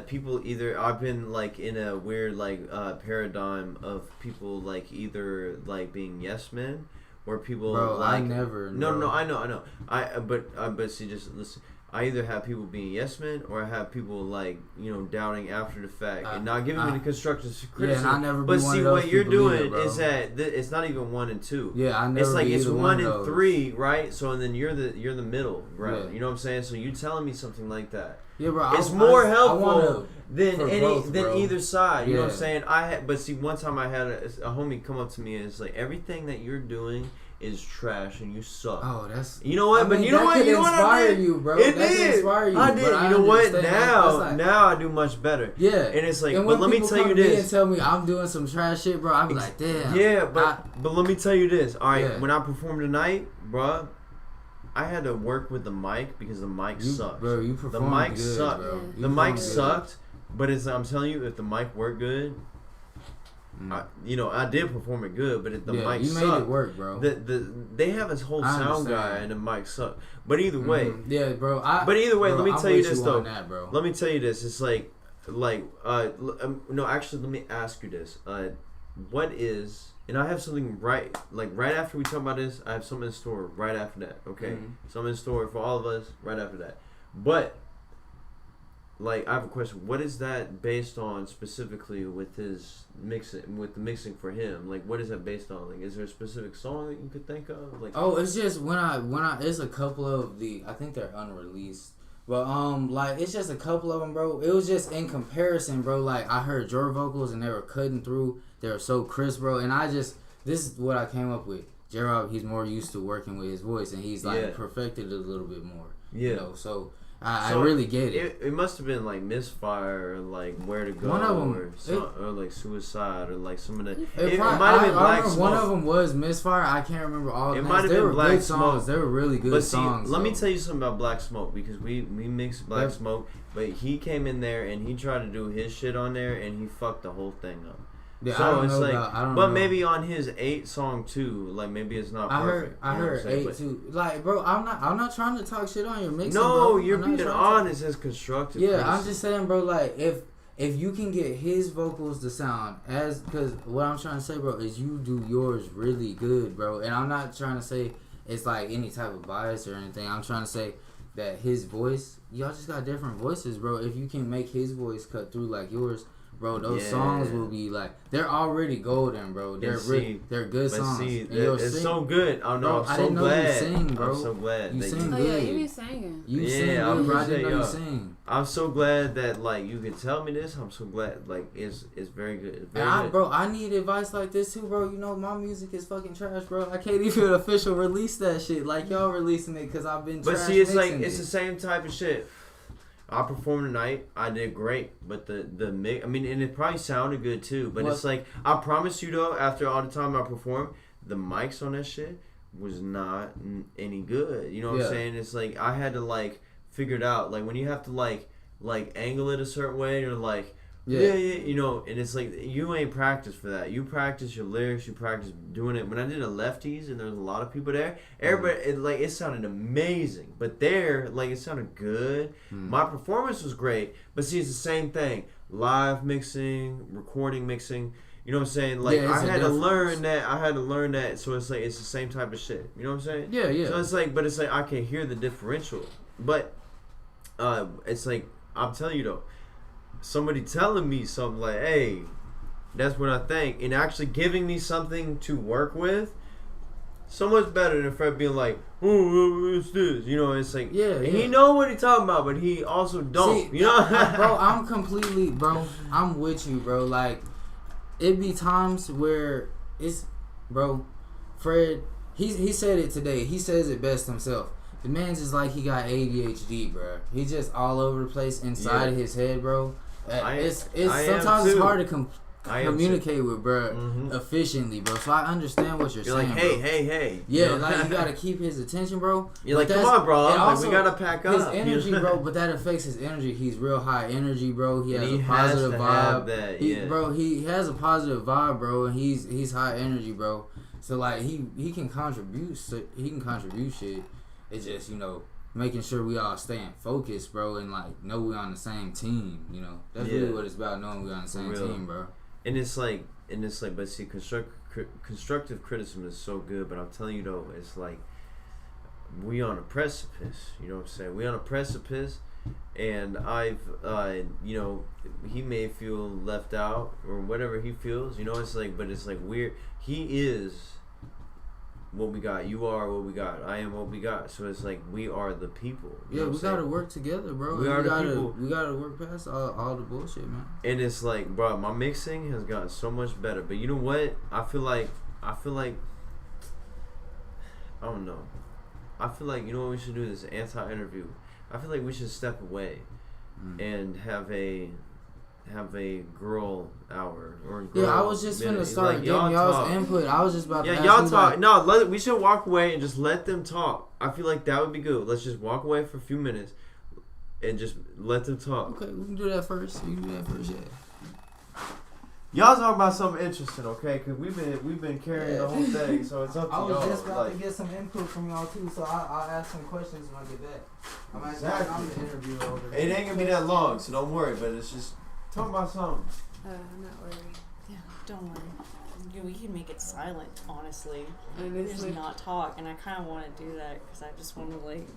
People either I've been like in a weird like paradigm of people like either like being yes men or people like I never no I know but see, just listen, I either have people being yes men or I have people like, you know, doubting after the fact and not giving me the constructive criticism. Yeah, and I never be but one see of those what you're doing either, is that it's not even 1 and 2. Yeah, I never. It's like it's 1 and those. 3, right? So and then you're the middle, right? Yeah. You know what I'm saying? So you telling me something like that. Yeah, bro. It's more helpful I than either side. You know what I'm Yeah. saying? But see, one time I had a homie come up to me and it's like, everything that you're doing is trash and you suck. Oh, that's. You know what? I mean, but you know what? You know what inspire I did? you, bro. It that did. Inspire you. I did. But You know what? understand, Now I do much better. Yeah. And it's like, and but let me tell you this. And tell me I'm doing some trash shit, bro. I'm like, damn. Yeah, but let me tell you this. All right, Yeah. when I performed tonight, bro, I had to work with the mic because the mic sucked. Bro, you the performed mic good, sucked. bro. The mic sucked, but I'm telling you, if the mic worked good, I did perform it good, but if the mic you sucked, made it work, bro. They have this whole sound guy and the mic sucked. But either way, yeah, bro. Let me tell you this though. Bro. Let me tell you this. It's no, actually, let me ask you this. What is, and I have something right after we talk about this, I have something in store right after that, okay? Something in store for all of us right after that. But, like, I have a question. What is that based on specifically with his mixing, with the mixing for him? Like, what is that based on? Like, is there a specific song that you could think of? Like, oh, it's just when I it's a couple of I think they're unreleased. But like it's just a couple of them, bro. It was just in comparison, bro. Like I heard your vocals and they were cutting through. They were so crisp, bro. And this is what I came up with. J-Rob, he's more used to working with his voice, and he's like perfected it a little bit more. Yeah. You know, so I really get it. It must have been like Misfire or like Where to Go, one of them, or like Suicide or like some of the. It might have been Black Smoke. One of them was Misfire. I can't remember all. It might have been Black Smoke. They were really good songs. Let me tell you something about Black Smoke because we mixed Black Smoke, but he came in there and he tried to do his shit on there and he fucked the whole thing up. Yeah, so I don't but know. Maybe on his 8 song too, like maybe it's not perfect. I heard 8 too. Like, bro, I'm not trying to talk shit on your mixing. No, bro. you're being honest as constructive. Yeah, I'm just saying, bro. Like, if you can get his vocals to sound because what I'm trying to say, bro, is you do yours really good, bro. And I'm not trying to say it's like any type of bias or anything. I'm trying to say that his voice, y'all just got different voices, bro. If you can make his voice cut through like yours, bro, those songs will be like, they're already golden, bro. They're good songs. See, it's so good. Oh no, I'm so glad. You sing, bro. I'm so glad. You sing Oh good. yeah, you be singing. You sing good, bro. I didn't know you sing. I'm so glad that like you can tell me this. I'm so glad like it's very good. It's very good. Bro, I need advice like this too, bro. You know my music is fucking trash, bro. I can't even official release that shit like y'all releasing it because I've been. But see, it's like it's the same type of shit. I performed tonight. I did great, but the mix. I mean, and it probably sounded good too. But it's like I promise you though, after all the time I performed, the mics on that shit was not any good. You know what I'm saying? It's like I had to like figure it out. Like when you have to like angle it a certain way, you're like, Yeah, you know, and it's like you ain't practiced for that. You practice your lyrics, you practice doing it. When I did a Lefties and there was a lot of people there, everybody it sounded amazing. But there, like it sounded good. My performance was great, but see, it's the same thing. Live mixing, recording mixing. You know what I'm saying? Like I had to learn that. So it's like it's the same type of shit. You know what I'm saying? Yeah. So it's like, but it's like I can hear the differential. But it's like I'm telling you though. Somebody telling me something like, hey, that's what I think, and actually giving me something to work with, so much better than Fred being like, oh, what's this? You know, it's like, he know what he talking about, but he also don't. See, you know, bro, I'm with you, bro. Like, it be times where it's, bro, Fred, he said it today. He says it best himself. The man's just like he got ADHD, bro. He just all over the place inside of his head, bro. It's sometimes it's hard to communicate with, bro, efficiently, bro. So I understand what you're saying. Like, hey. Yeah, like you gotta keep his attention, bro. You're like, come on, bro. Also, we gotta pack up. His energy, bro, but that affects his energy. He's real high energy, bro. He has a positive vibe. Bro, he has a positive vibe, bro, and he's high energy, bro. So like he can contribute. He can contribute shit. It's just, you know, making sure we all staying focused, bro, and like know we on the same team. You know, that's really what it's about, knowing we on the same team, bro. And it's like, but see, constructive criticism is so good. But I'm telling you though, it's like we on a precipice. You know what I'm saying? We on a precipice, and I've, you know, he may feel left out or whatever he feels. You know, it's like, but it's like weird. He is what we got. You are what we got. I am what we got. So it's like we are the people. Yeah, we gotta work together, bro. We gotta work past all the bullshit, man. And it's like, bro, my mixing has gotten so much better. But you know what? I feel like I don't know. I feel like, you know what we should do? This anti-interview. I feel like we should step away and have a girl hour or girl I was just minute. Finna start like, getting y'all's input. I was just about to ask y'all talk. Like, no, we should walk away and just let them talk. I feel like that would be good. Let's just walk away for a few minutes and just let them talk. Okay, we can do that first. Yeah. Y'all talk about something interesting, okay? Because we've been carrying the whole thing, so it's up to y'all. I was just about to get some input from y'all too, so I'll ask some questions when I get that. I'm the interviewer over there. It ain't gonna be that long, so don't worry. But it's just talk about something. I'm not worried. Yeah, don't worry. We can make it silent, honestly. Just not talk, and I kind of want to do that because I just want to like.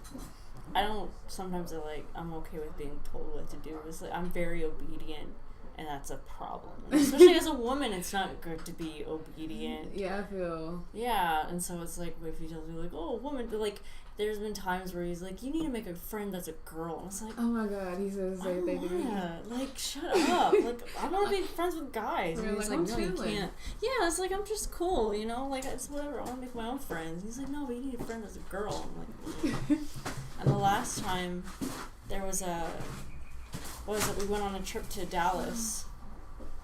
I don't. Sometimes I'm okay with being told what to do. It's like I'm very obedient. And that's a problem. Especially as a woman, it's not good to be obedient. Yeah, I feel. Yeah, and so it's like, if he tells me, like, oh, woman, but like, there's been times where he's like, you need to make a friend that's a girl. And it's like, oh my god, he says the same thing to me. Like, shut up. Like, I want to be friends with guys. And he's like, no, you can't. Yeah, it's like, I'm just cool, you know? Like, it's whatever. I want to make my own friends. He's like, no, but you need a friend that's a girl. I'm like, and the last time, there was we went on a trip to Dallas.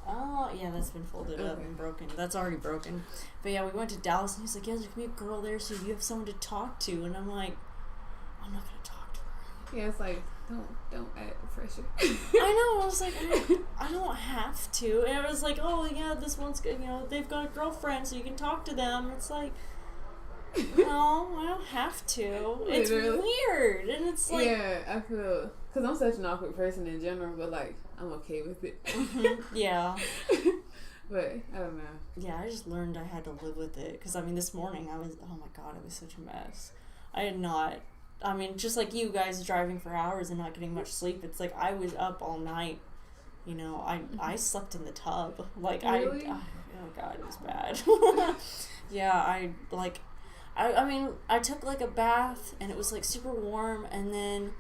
Oh, yeah, that's been folded up and broken. That's already broken. But yeah, we went to Dallas, and he's like, yeah, there can be a girl there, so you have someone to talk to. And I'm like, I'm not going to talk to her. Yeah, it's like, don't add pressure. I know. I was like, I don't have to. And I was like, oh, yeah, this one's good. You know, they've got a girlfriend, so you can talk to them. And it's like, no, I don't have to. It's weird. And it's like... Yeah, I feel... Because I'm such an awkward person in general, but, like, I'm okay with it. Yeah. But, I don't know. Yeah, I just learned I had to live with it. Because, I mean, this morning I was... Oh, my God, it was such a mess. I had not... I mean, just like you guys driving for hours and not getting much sleep, it's like I was up all night. You know, I slept in the tub. Like, really? oh, God, it was bad. Yeah, I mean, I took, like, a bath, and it was, like, super warm, and then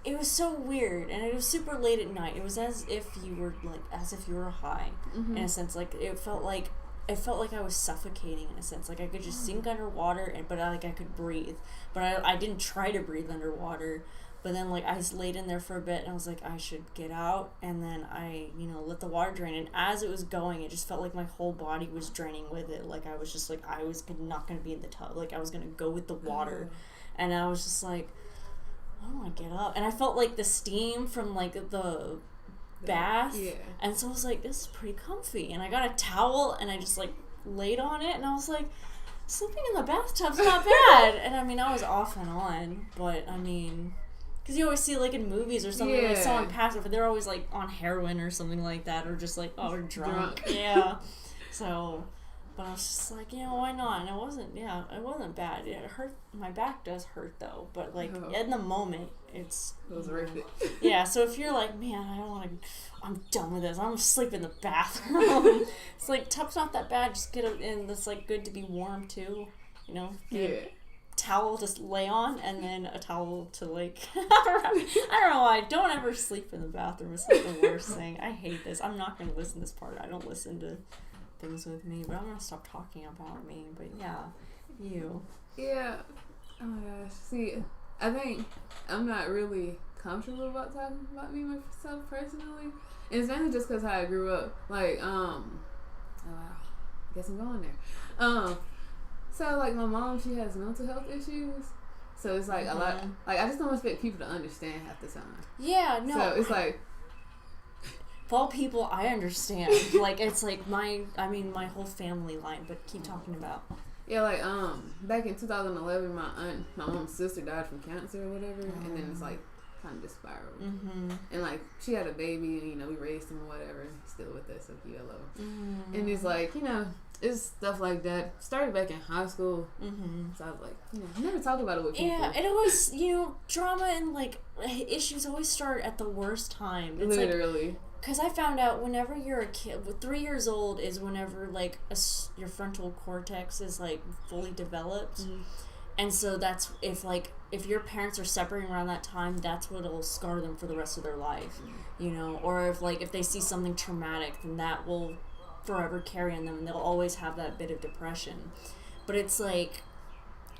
it was so weird, and it was super late at night. It was as if you were high, in a sense. Like, it felt like I was suffocating, in a sense. Like, I could just sink underwater, but I could breathe. But I didn't try to breathe underwater. But then, like, I just laid in there for a bit, and I was like, I should get out. And then I, let the water drain. And as it was going, it just felt like my whole body was draining with it. Like, I was just, like, I was not going to be in the tub. Like, I was going to go with the water. And I was just like, I don't want to get up. And I felt like the steam from, like, the bath. Yeah. And so I was like, this is pretty comfy. And I got a towel and I just like laid on it and I was like, sleeping in the bathtub's not bad. And I mean, I was off and on, but I mean, because you always see like in movies or something, like someone pass it, but they're always like on heroin or something like that, or just like, oh, drunk. Yeah. So, but I was just like, why not? And it wasn't bad. It hurt. My back does hurt though, but like in the moment, it was worth it. Yeah. So if you're like, man, I don't want to, I'm done with this. I'm gonna sleep in the bathroom. It's like tub's not that bad. Just get it in. That's like good to be warm too. Get a towel just lay on, and then a towel to like. I don't know why. Don't ever sleep in the bathroom. It's like the worst thing. I hate this. I'm not gonna listen to this part. I don't listen to things with me, but I'm gonna stop talking about me. But yeah, you. Yeah. Oh my gosh. See, I think I'm not really comfortable about talking about me myself personally, and it's mainly just because how I grew up. Like, oh wow, I guess I'm going there. So like my mom, she has mental health issues, so it's like a lot. Like I just don't expect people to understand half the time. Yeah, no. So it's like. Of all people, I understand. Like, it's like my whole family line, but keep talking about. Yeah, like, back in 2011, my mom's sister died from cancer or whatever, and then it's like, kind of just spiraled. And like, she had a baby, and we raised him or whatever, still with us, so yellow. And it's like, it's stuff like that. Started back in high school, so I was like, I never talked about it with people. Yeah, it always, drama and like issues always start at the worst time. It's literally. Like, because I found out whenever you're a kid, 3 years old is whenever like your frontal cortex is like fully developed, and so that's if your parents are separating around that time, that's what'll scar them for the rest of their life, or if they see something traumatic, then that will forever carry on them, and they'll always have that bit of depression. But it's like,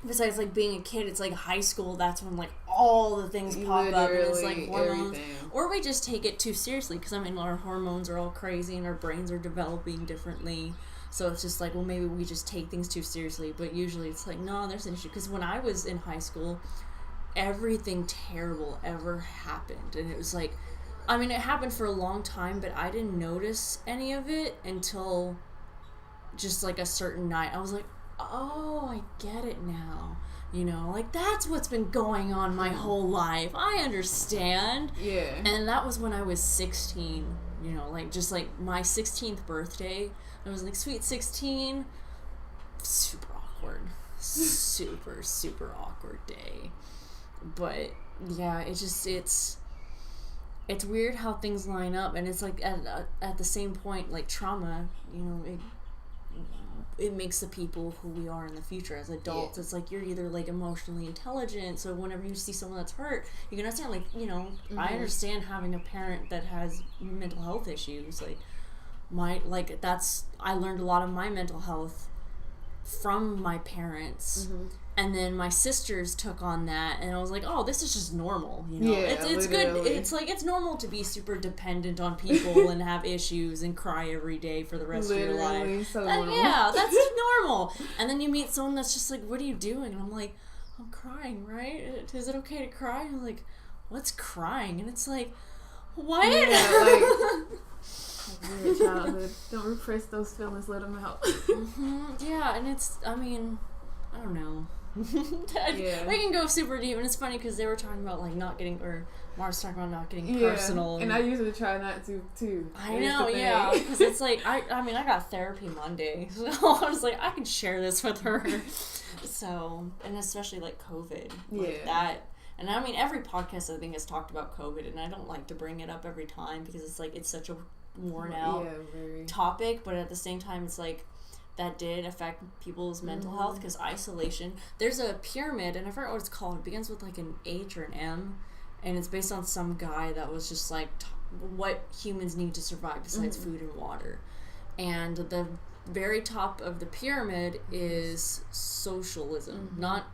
besides like being a kid, it's like high school, that's when like all the things pop up, and it's like hormones, or we just take it too seriously because our hormones are all crazy and our brains are developing differently, so it's just like, well, maybe we just take things too seriously. But usually it's like, no, there's an issue. Because when I was in high school, everything terrible ever happened, and it was like, it happened for a long time, but I didn't notice any of it until just like a certain night. I was like, oh, I get it now. Like that's what's been going on my whole life. I understand. Yeah. And that was when I was 16, like just like my 16th birthday. I was like, sweet 16. Super awkward. Super, super awkward day. But yeah, it's weird how things line up, and it's like at the same point, like trauma, it makes the people who we are in the future as adults. It's like you're either like emotionally intelligent, so whenever you see someone that's hurt, you can understand, like, I understand having a parent that has mental health issues. Like I learned a lot of my mental health from my parents. And then my sisters took on that, and I was like, oh, this is just normal, Yeah, it's good. It's like, it's normal to be super dependent on people and have issues and cry every day for the rest of your life. So normal. Yeah, that's just normal. And then you meet someone that's just like, what are you doing? And I'm like, I'm crying, right? Is it okay to cry? And I'm like, what's crying? And it's like, what? Yeah, like your childhood. Don't repress those feelings, let them out. Yeah, and it's, I don't know. We can go super deep, and it's funny because they were talking about like not getting, or Mars talking about not getting personal, and I usually try not to too. I know, yeah, because it's like I got therapy Monday, so I was like, I can share this with her. So, and especially like COVID, like that, and every podcast I think has talked about COVID, and I don't like to bring it up every time because it's like it's such a worn out topic, but at the same time it's like, that did affect people's mental health, because isolation. There's a pyramid, and I forgot what it's called. It begins with like an H or an M, and it's based on some guy that was just like what humans need to survive besides food and water. And the very top of the pyramid is socialism, not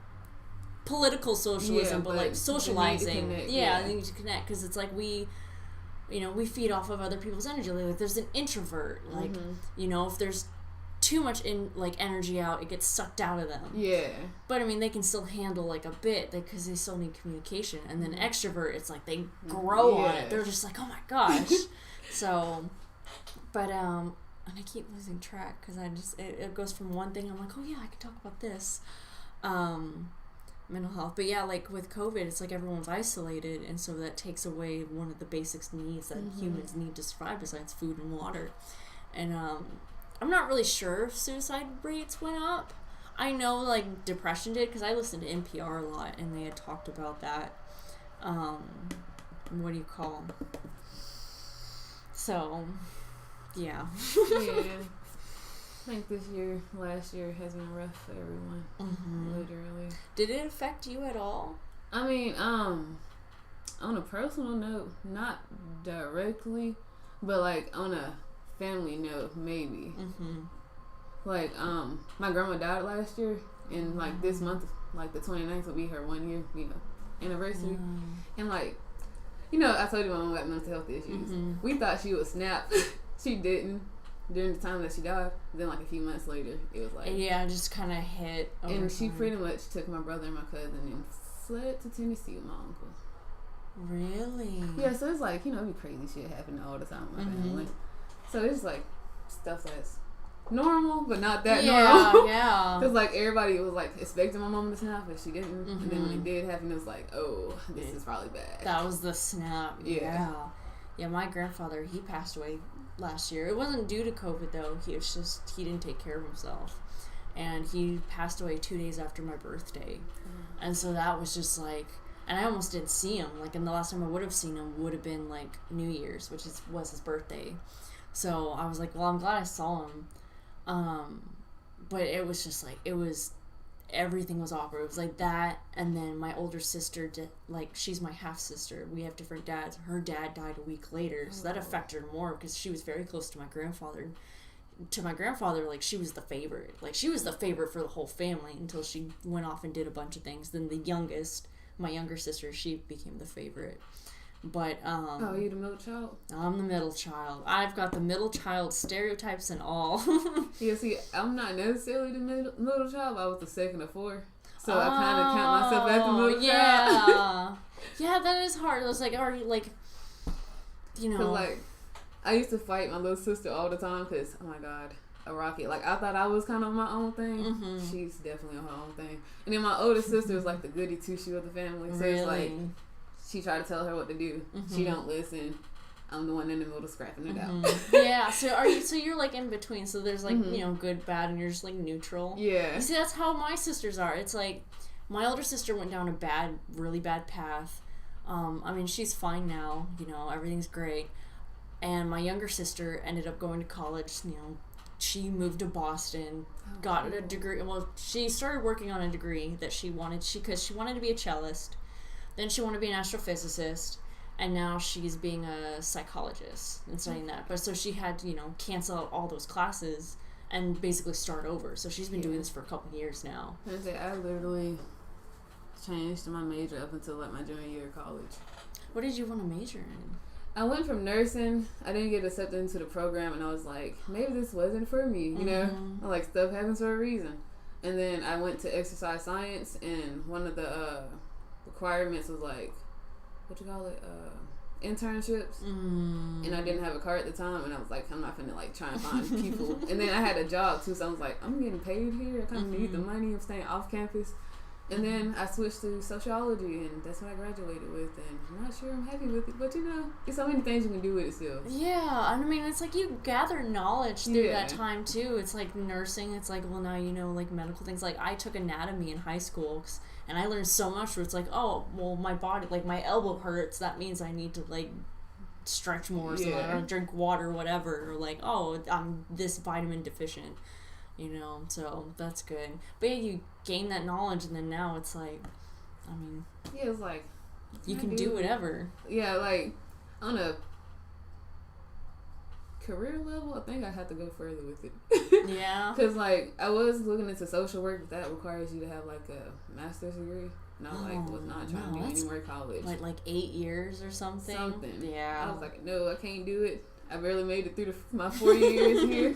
political socialism, but like socializing. They need to connect, because it's like we feed off of other people's energy. Like there's an introvert, like if there's too much energy out, it gets sucked out of them. Yeah. But they can still handle like a bit, because they still need communication. And then extrovert, it's like they grow on it. They're just like, oh my gosh, So, but and I keep losing track because it goes from one thing. I'm like, oh yeah, I can talk about this. Mental health, but yeah, like with COVID, it's like everyone's isolated, and so that takes away one of the basic needs that humans need to survive, besides food and water. And I'm not really sure if suicide rates went up. I know like depression did, because I listened to NPR a lot, and they had talked about that. What do you call? So, yeah. Yeah. I think last year has been rough for everyone. Literally. Did it affect you at all? I mean, on a personal note, not directly, but like on a family note, maybe. Like, my grandma died last year, and like this month, like the 29th will be her 1 year, anniversary. And like, I told you my mom got mental health issues. We thought she would snap. She didn't. During the time that she died, then like a few months later, it was like, yeah, just kind of hit. And she pretty much took my brother and my cousin and fled to Tennessee with my uncle. Really? Yeah, so it's like, it'd be crazy shit happening all the time with my family. So it's like stuff that's normal, but not that normal. Yeah. Because like everybody was like expecting my mom to snap, but she didn't. And then when it did happen, it was like, oh, this is probably bad. That was the snap. Yeah. Yeah, my grandfather, he passed away last year. It wasn't due to COVID though. He didn't take care of himself, and he passed away 2 days after my birthday. And so that was just like, and I almost didn't see him. Like, and the last time I would have seen him would have been like New Year's, which was his birthday. So I was like, well, I'm glad I saw him. But it was just like, everything was awkward. It was like that, and then my older sister she's my half sister. We have different dads. Her dad died a week later, so that affected her more because she was very close to my grandfather. To my grandfather, like, she was the favorite. Like, she was the favorite for the whole family until she went off and did a bunch of things. Then the youngest, my younger sister, she became the favorite. But oh, you the middle child? I'm the middle child. I've got the middle child stereotypes and all. Yeah, see, I'm not necessarily the middle child, but I was the second of four. So I kind of count myself as the middle child. Yeah, that is hard. I was like, are you like, Cause like, I used to fight my little sister all the time because, oh my God, a rocket. Like, I thought I was kind of my own thing. She's definitely on her own thing. And then my older sister is like the goody two-shoe of the family. So it's like, she tried to tell her what to do. She don't listen. I'm the one in the middle scrapping it out. Yeah. So you're like in between. So there's like good, bad, and you're just like neutral. Yeah. You see, that's how my sisters are. It's like my older sister went down a really bad path. I mean, she's fine now. Everything's great. And my younger sister ended up going to college. She moved to Boston, got a degree. Well, she started working on a degree that she wanted. Because she wanted to be a cellist. Then she wanted to be an astrophysicist, and now she's being a psychologist and studying that. But so she had to, cancel out all those classes and basically start over. So she's been doing this for a couple of years now. I literally changed my major up until like my junior year of college. What did you want to major in? I went from nursing. I didn't get accepted into the program, and I was like, maybe this wasn't for me, Like, stuff happens for a reason. And then I went to exercise science, and one of the requirements was like, internships. And I didn't have a car at the time, and I was like, I'm not finna like try and find people. And then I had a job too, so I was like, I'm getting paid here. I kind of need the money. I'm staying off campus. And then I switched to sociology, and that's what I graduated with. And I'm not sure I'm happy with it, but there's so many things you can do with it still. Yeah, and I mean, it's like you gather knowledge through that time too. It's like nursing. It's like, well, now like medical things. Like, I took anatomy in high school, and I learned so much where it's like, oh, well, my body, like my elbow hurts. That means I need to like stretch more, or drink water, whatever. Or like, oh, I'm this vitamin deficient. So that's good. But yeah, you gain that knowledge, and then now it's like, I mean, it's like you can do whatever. Yeah, like on a career level, I think I have to go further with it. Yeah. Because like I was looking into social work, but that requires you to have like a master's degree. And I was not trying to do any more college. Like 8 years or something. Yeah. I was like, no, I can't do it. I barely made it through my 4 years here.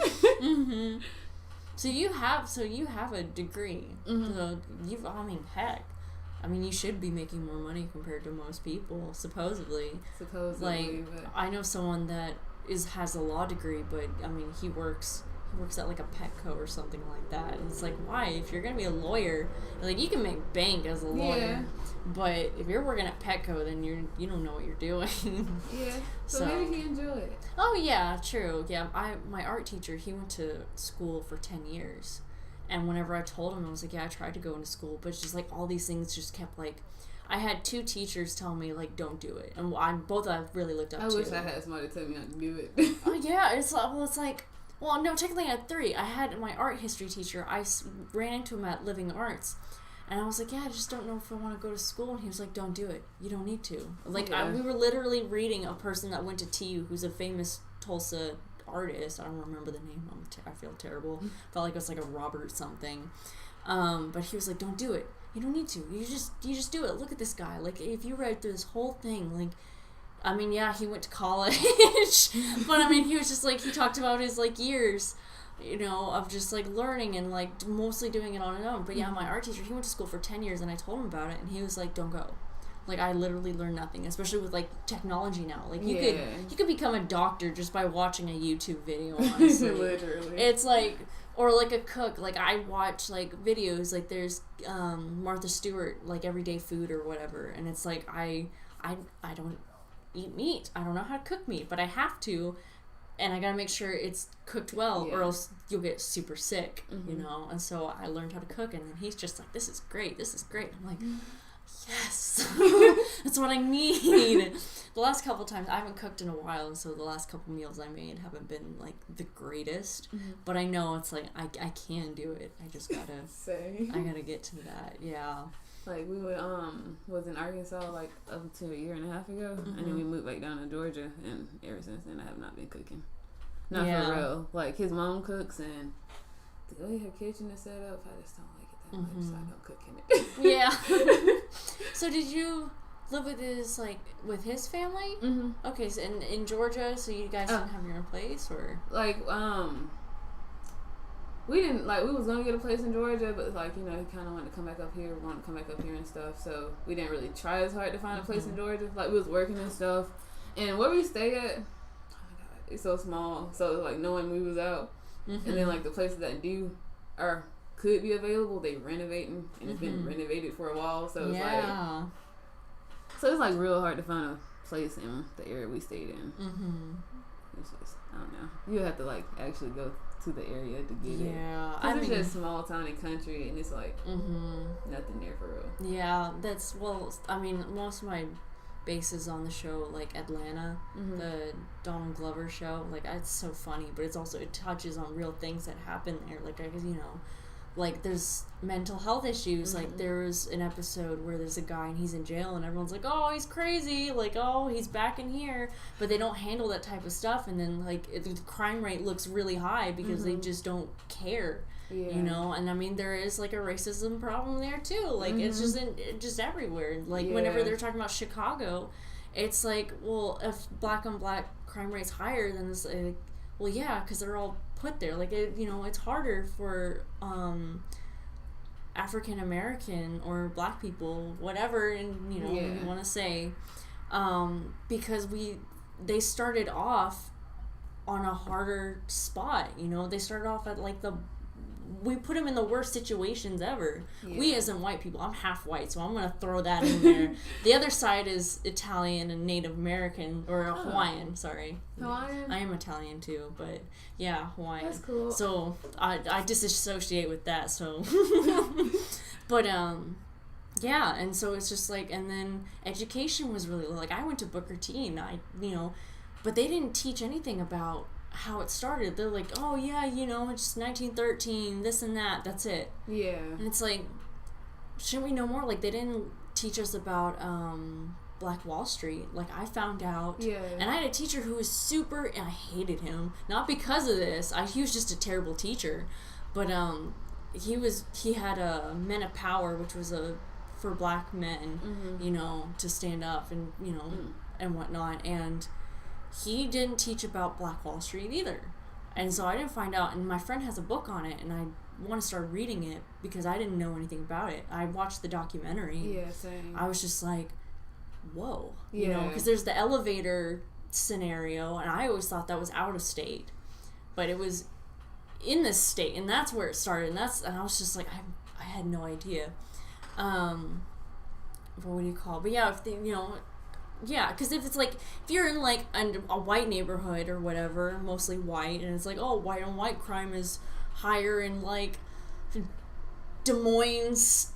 So you have a degree. So heck. I mean, you should be making more money compared to most people, supposedly. Like, I know someone that has a law degree, but I mean he works at like a Petco or something like that, and it's like, why? If you're gonna be a lawyer, like you can make bank as a lawyer, but if you're working at Petco, then you don't know what you're doing. So maybe he enjoyed it. Oh yeah, true. Yeah, my art teacher, he went to school for 10 years, and whenever I told him, I was like, yeah, I tried to go into school, but it's just like all these things just kept like. I had 2 teachers tell me like, don't do it, and both I've really looked up to. I wish I had somebody tell me not to do it. Oh yeah, it's like. Well, no, technically I had 3. I had my art history teacher. I ran into him at Living Arts, and I was like, yeah, I just don't know if I want to go to school. And he was like, don't do it. You don't need to. Like, we were literally reading a person that went to TU who's a famous Tulsa artist. I don't remember the name. I feel terrible. Felt like it was like a Robert something. But he was like, don't do it. You don't need to. You just do it. Look at this guy. Like, if you read through this whole thing, like, I mean, yeah, he went to college, but I mean, he was just like, he talked about his like years, you know, of just like learning and like mostly doing it on his own. But yeah, my art teacher, he went to school for 10 years, and I told him about it, and he was like, don't go. Like, I literally learned nothing, especially with like technology now. Like, you could become a doctor just by watching a YouTube video, honestly. Literally. It's like, or like a cook. Like, I watch like videos, like there's Martha Stewart, like Everyday Food or whatever, and it's like, I don't eat meat. I don't know how to cook meat, but I have to, and I gotta make sure it's cooked well, or else you'll get super sick, you know. And so I learned how to cook, and then he's just like, this is great. I'm like, yes, that's what I need. The last couple times, I haven't cooked in a while, and so the last couple meals I made haven't been like the greatest, but I know it's like I can do it. I just gotta I gotta get to that. Like, we was in Arkansas, like, up to a year and a half ago, and then we moved back down to Georgia, and ever since then, I have not been cooking. Not for real. Like, his mom cooks, and the way her kitchen is set up, I just don't like it that much, so I don't cook in it. So did you live with his family? Okay, so in Georgia, so you guys didn't have your own place, or? Like, we didn't, like, we was going to get a place in Georgia, but, like, you know, he kind of wanted to come back up here, and stuff, so we didn't really try as hard to find a place in Georgia. Like, we was working and stuff, and where we stay at, oh my God, it's so small, so, like, no one moves out, and then, like, the places that could be available, they renovating, and it's been renovated for a while, so it's, like, real hard to find a place in the area we stayed in. It's just, I don't know, you have to, like, actually go to the area to get it. I mean, it's just small tiny country, and it's like nothing there for real. Yeah, I mean, most of my bases on the show, like Atlanta, the Donald Glover show, like, it's so funny, but it's also, it touches on real things that happen there, like, you know, like, there's mental health issues. Like, there was an episode where there's a guy and he's in jail, and everyone's like, oh, he's crazy, like, oh, he's back in here, but they don't handle that type of stuff, and then, like, the crime rate looks really high because they just don't care, you know. And I mean, there is like a racism problem there too, like, it's just everywhere. Like, whenever they're talking about Chicago, it's like, well, if black on black crime rate's higher, then it's like, well, yeah, because they're all put there. Like, you know, it's harder for African American or black people, whatever, and you know, you want to say, because they started off on a harder spot. You know, they started off at like we put them in the worst situations ever. We as in white people, I'm half white, so I'm going to throw that in there. The other side is Italian and Native American, or Hawaiian, sorry. Hawaiian? I am Italian too, but yeah, Hawaiian. That's cool. So I disassociate with that, so. But, yeah, and so it's just like, and then education was really low. Like, I went to Booker T, and but they didn't teach anything about how it started. They're like, oh yeah, you know, it's 1913, this and that, that's it. Yeah. And it's like, shouldn't we know more? Like, they didn't teach us about Black Wall Street. Like, I found out, and I had a teacher who was super, and I hated him, not because of this, he was just a terrible teacher, but he had a Men of Power, which was for black men, you know, to stand up and, you know, and whatnot, and he didn't teach about Black Wall Street either. And so I didn't find out, and my friend has a book on it, and I want to start reading it because I didn't know anything about it. I watched the documentary. Yeah, same. I was just like, whoa. You know, because there's the elevator scenario, and I always thought that was out of state, but it was in this state, and that's where it started, and I was just like, I had no idea. What do you call? But yeah, if they, yeah, because if it's like, if you're in like a white neighborhood or whatever, mostly white, and it's like, oh, white on white crime is higher in like Des Moines,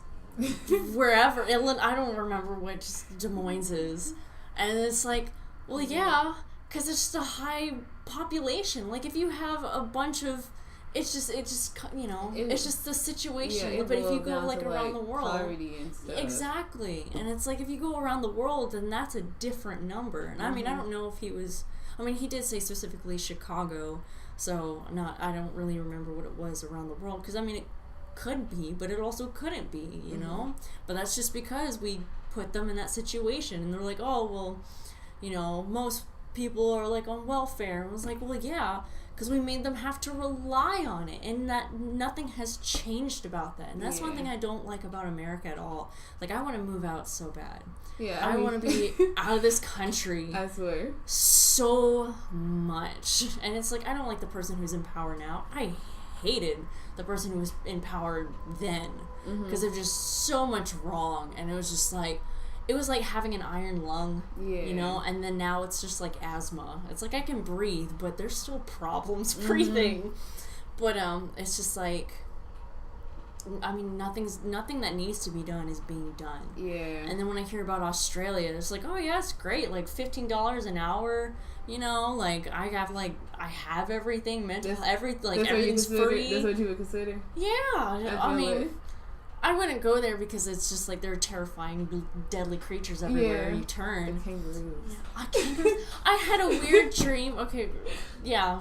wherever, I don't remember which Des Moines is, and it's like, well, yeah, because it's just a high population. Like if you have a bunch of, it's just the situation. Yeah, but if you go like around the world, poverty and stuff. Exactly, and it's like if you go around the world, then that's a different number. And I mean, I don't know if he was. I mean, he did say specifically Chicago, so I don't really remember what it was around the world, because I mean, it could be, but it also couldn't be, you know. But that's just because we put them in that situation, and they're like, oh well, most people are like on welfare. And I was like, well, yeah, because we made them have to rely on it, and that nothing has changed about that. And that's one thing I don't like about America at all. Like, I want to move out so bad. Yeah, I want to be out of this country. I swear. So much. And it's like, I don't like the person who's in power now. I hated the person who was in power then, because they're just so much wrong, and it was just like, it was like having an iron lung, and then now it's just like asthma. It's like I can breathe, but there's still problems breathing. But it's just like, I mean, nothing that needs to be done is being done. Yeah. And then when I hear about Australia, it's like, oh yeah, it's great, like $15 an hour. Like I have everything, everything's free. That's what you would consider. Yeah, I mean, I wouldn't go there because it's just like there are terrifying, deadly creatures everywhere you turn. The kangaroos. Kangaroos. I had a weird dream. Okay, yeah,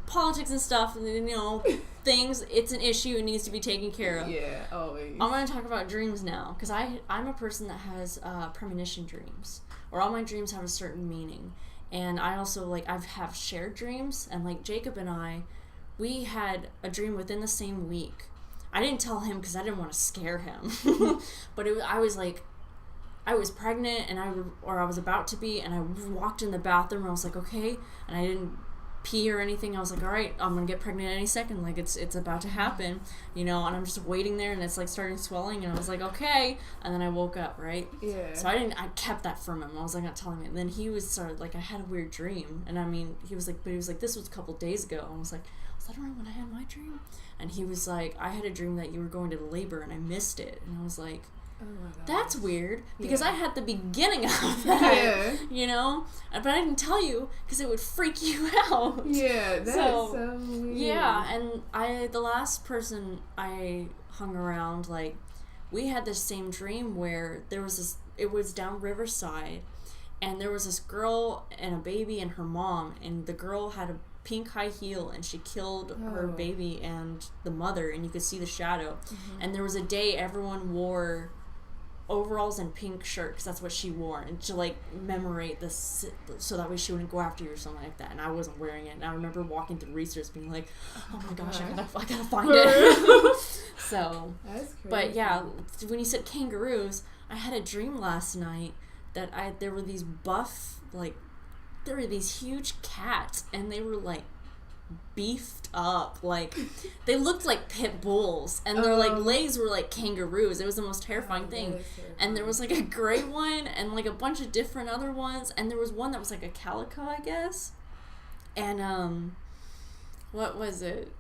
politics and stuff, and things. It's an issue. It needs to be taken care of. Yeah, always. I'm gonna talk about dreams now, because I'm a person that has premonition dreams, or all my dreams have a certain meaning. And I also have shared dreams, and like Jacob and I, we had a dream within the same week. I didn't tell him because I didn't want to scare him, but I was pregnant, and I was about to be, and I walked in the bathroom, and I was like, okay, and I didn't pee or anything. I was like, all right, I'm gonna get pregnant any second, like it's about to happen, and I'm just waiting there, and it's like starting swelling, and I was like, okay, and then I woke up, right? Yeah. So I kept that from him. I was like not telling him. And then he started like, I had a weird dream, and I mean, he was like, this was a couple days ago. I was like, was that around when I had my dream? And he was like, I had a dream that you were going to labor, and I missed it. And I was like, oh my God, that's weird, because I had the beginning of that, but I didn't tell you because it would freak you out. Yeah, that's so weird. Yeah, and the last person I hung around, like, we had this same dream where it was down Riverside, and there was this girl and a baby and her mom, and the girl had a pink high heel, and she killed her baby and the mother, and you could see the shadow. And there was a day everyone wore overalls and pink shirt, because that's what she wore, and to like commemorate this, so that way she wouldn't go after you or something like that. And I wasn't wearing it, and I remember walking through research being like, oh my gosh, I gotta find it. So that's crazy. But yeah, when you said kangaroos, I had a dream last night that there were these there were these huge cats, and they were like beefed up, like they looked like pit bulls, and their like legs were like kangaroos. It was the most terrifying thing. And there was like a gray one, and like a bunch of different other ones, and there was one that was like a calico, I guess. And what was it?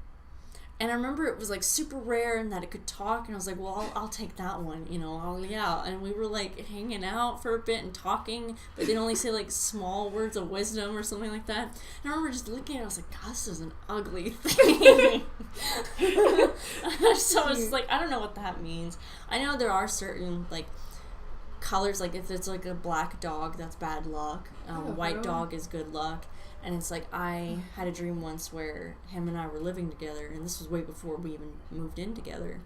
And I remember it was like super rare, and that it could talk, and I was like, well, I'll take that one, and we were like hanging out for a bit and talking, but they'd only say like small words of wisdom or something like that. And I remember just looking at it, I was like, God, this is an ugly thing. So I was just like, I don't know what that means. I know there are certain like colors, like if it's like a black dog, that's bad luck. White dog is good luck. And it's like, I had a dream once where him and I were living together, and this was way before we even moved in together.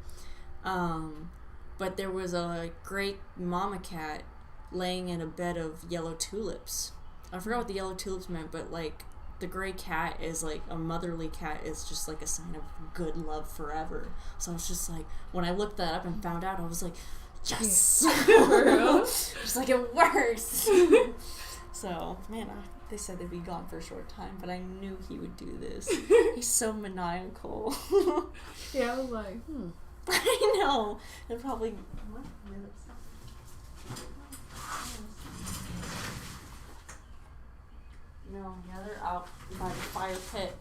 But there was a great mama cat laying in a bed of yellow tulips. I forgot what the yellow tulips meant, but like the gray cat is like, a motherly cat is just like a sign of good love forever. So I was just like, when I looked that up and found out, I was like, yes! Just like, it works! So, man, they said they'd be gone for a short time, but I knew he would do this. He's so maniacal. Yeah, I was like, I know. They're probably. What? No, yeah, they're out by the fire pit.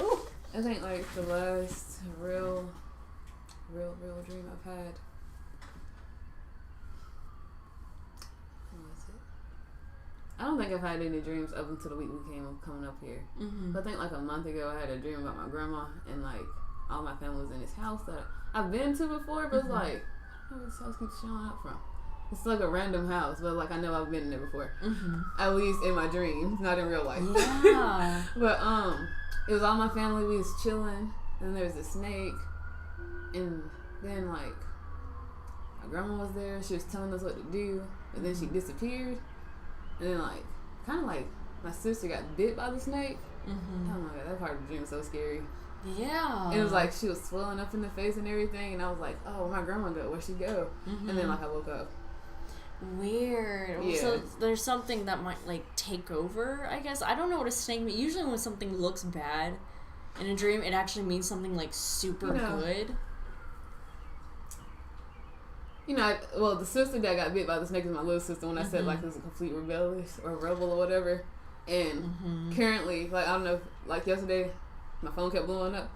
Ooh. I think like the last real dream I've had. What was it? I don't think I've had any dreams up until the week we coming up here. Mm-hmm. But I think like a month ago I had a dream about my grandma and like all my family was in this house that I've been to before, but it's like, where this house keeps showing up from? It's like a random house, but like I know I've been in there before. Mm-hmm. At least in my dreams, not in real life. Yeah. But it was all my family. We was chilling, and there was a snake, and then like my grandma was there. She was telling us what to do, and then she disappeared. And then like kind of like my sister got bit by the snake. Mm-hmm. Oh my god, that part of the dream was so scary. Yeah. It was like she was swelling up in the face and everything, and I was like, oh, where'd my grandma go? Where'd she go? Mm-hmm. And then like I woke up. Weird. Yeah. So there's something that might like take over, I guess. I don't know what a snake means. Usually when something looks bad in a dream, it actually means something like super good. You know, well, the sister that got bit by the snake is my little sister. When I said like it was a complete rebellious or rebel or whatever, and currently, like I don't know, like yesterday, my phone kept blowing up.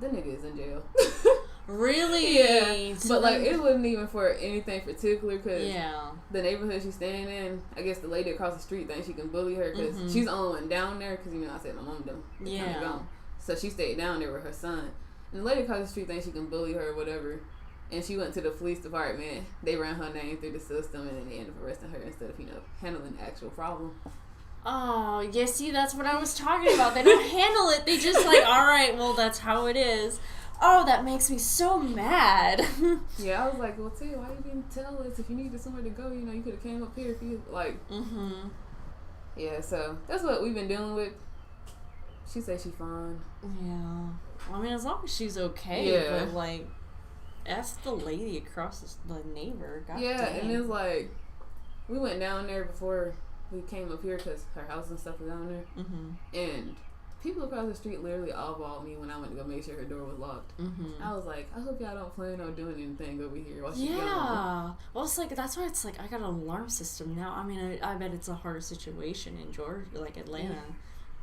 The nigga is in jail. Really? Yeah. So but like it wasn't even for anything particular because yeah. the neighborhood she's staying in, I guess the lady across the street thinks she can bully her because she's the only one down there because, you know, I said my mom done. Yeah. Gone. So she stayed down there with her son. And the lady across the street thinks she can bully her or whatever. And she went to the police department. They ran her name through the system and then they ended up arresting her instead of, you know, handling the actual problem. Oh, yeah, see, that's what I was talking about. They don't handle it. They just like, all right, well, that's how it is. Oh, that makes me so mad. Yeah, I was like, well, Tay, why you didn't tell us? If you needed somewhere to go, you know, you could have came up here if you, like. Yeah, so that's what we've been dealing with. She said she's fine. Yeah. I mean, as long as she's okay. Yeah. But, like, F the lady across the neighbor. God yeah, dang. And it's like, we went down there before we came up here because her house and stuff was down there. And people across the street literally all-balled me when I went to go make sure her door was locked. I was like, I hope y'all don't plan on doing anything over here while she's gone. Well, it's like, that's why it's like, I got an alarm system now. I mean, I bet it's a harder situation in Georgia, like Atlanta.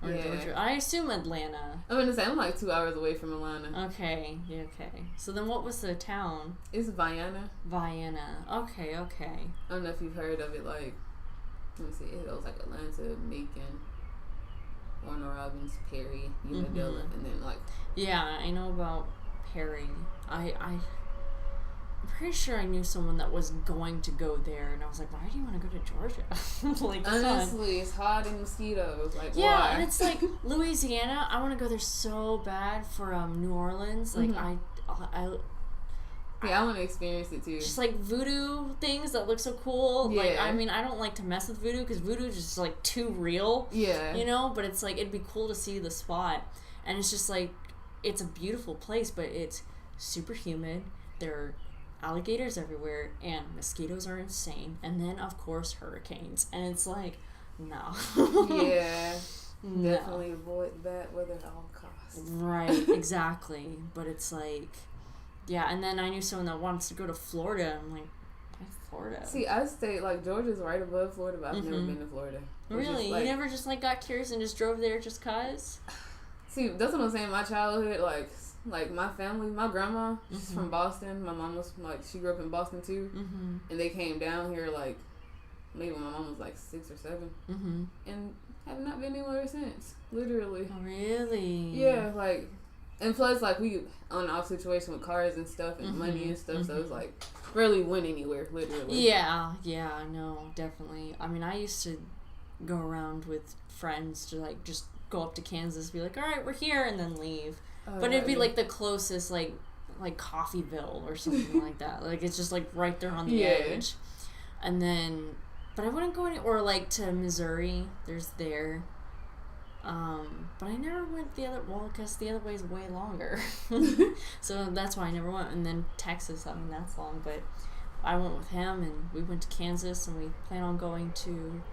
Or Georgia. I assume Atlanta. I'm gonna say, I'm like 2 hours away from Atlanta. Okay, yeah, okay. So then what was the town? It's Vienna. Vienna. Okay. I don't know if you've heard of it, like, let me see, it goes like Atlanta, Macon, Warner Robins, Perry, Unadilla, and then like. Yeah, I know about Perry. I'm pretty sure I knew someone that was going to go there, and I was like, why do you want to go to Georgia? Like, honestly, it's hot and mosquitoes. Like, yeah, why? And it's like Louisiana. I want to go there so bad for New Orleans. Like I want to experience it too. Just like voodoo things that look so cool. Yeah. Like, I mean, I don't like to mess with voodoo because voodoo is just like too real. Yeah. You know, but it's like, it'd be cool to see the spot. And it's just like, it's a beautiful place, but it's super humid. There are alligators everywhere and mosquitoes are insane. And then, of course, hurricanes. And it's like, no. Yeah. No. Definitely avoid bad weather at all costs. Right, exactly. But it's like, yeah, and then I knew someone that wants to go to Florida. I'm like, why Florida? See, I stayed, like, Georgia's right above Florida, but I've never been to Florida. Really? Like, you never just, like, got curious and just drove there just cause? See, that's what I'm saying. My childhood, like my family, my grandma, she's from Boston. My mom was, like, she grew up in Boston, too. And they came down here, like, maybe when my mom was, like, 6 or 7. And have not been anywhere since. Literally. Really? Yeah, like... And plus, like, we on and off situation with cars and stuff and money and stuff, so it's like, rarely went anywhere, literally. Yeah, no, definitely. I mean, I used to go around with friends to, like, just go up to Kansas, be like, all right, we're here, and then leave. But it'd be, like, the closest, like Coffeyville or something like that. Like, it's just, like, right there on the edge. And then, but I wouldn't go or, like, to Missouri. There's there. But I never went because the other way is way longer. So that's why I never went. And then Texas, I mean, that's long, but I went with him and we went to Kansas and we plan on going to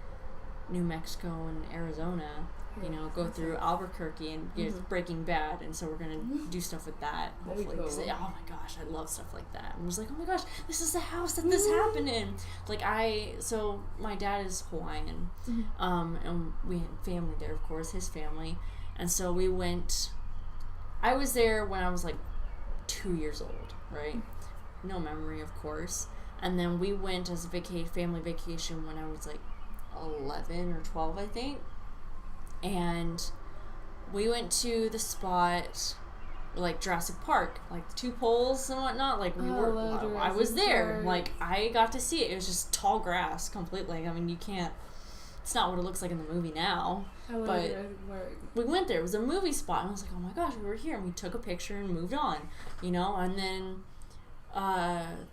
New Mexico and Arizona. You know, go through Albuquerque and get Breaking Bad, and so we're gonna do stuff with that. Hopefully, Cool. 'cause, oh my gosh, I love stuff like that. I was like, oh my gosh, this is the house that this happened in. Like so my dad is Hawaiian, and we had family there, of course, his family, and so we went. I was there when I was like 2 years old, right? No memory, of course, and then we went as a family vacation when I was like 11 or 12, I think. And we went to the spot like Jurassic Park, like the 2 poles and whatnot. Like I was there. Park. Like I got to see it. It was just tall grass completely. I mean, you can't. It's not what it looks like in the movie now. But we went there. It was a movie spot, and I was like, oh my gosh, we were here, and we took a picture and moved on, you know. And then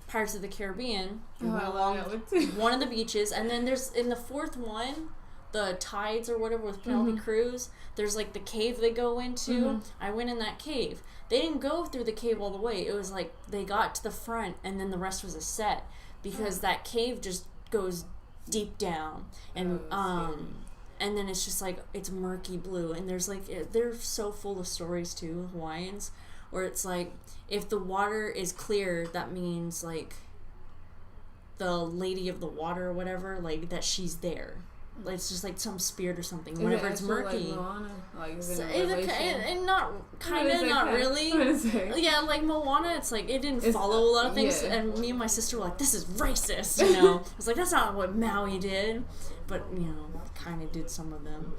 Pirates of the Caribbean. We went along one of the beaches, and then there's in the 4th one. The Tides or whatever with Penelope Cruz, there's like the cave they go into. I went in that cave. They didn't go through the cave all the way. It was like they got to the front and then the rest was a set because that cave just goes deep down and then it's just like it's murky blue and there's like they're so full of stories too, Hawaiians, where it's like if the water is clear, that means like the lady of the water or whatever, like that she's there. It's just like some spirit or something. Whenever it's murky, like Moana? Like is so it not kind of, not really. Yeah, like Moana, it's like it didn't follow a lot of things. Yeah. And me and my sister were like, "This is racist," you know. It's like that's not what Maui did, but you know, kind of did some of them.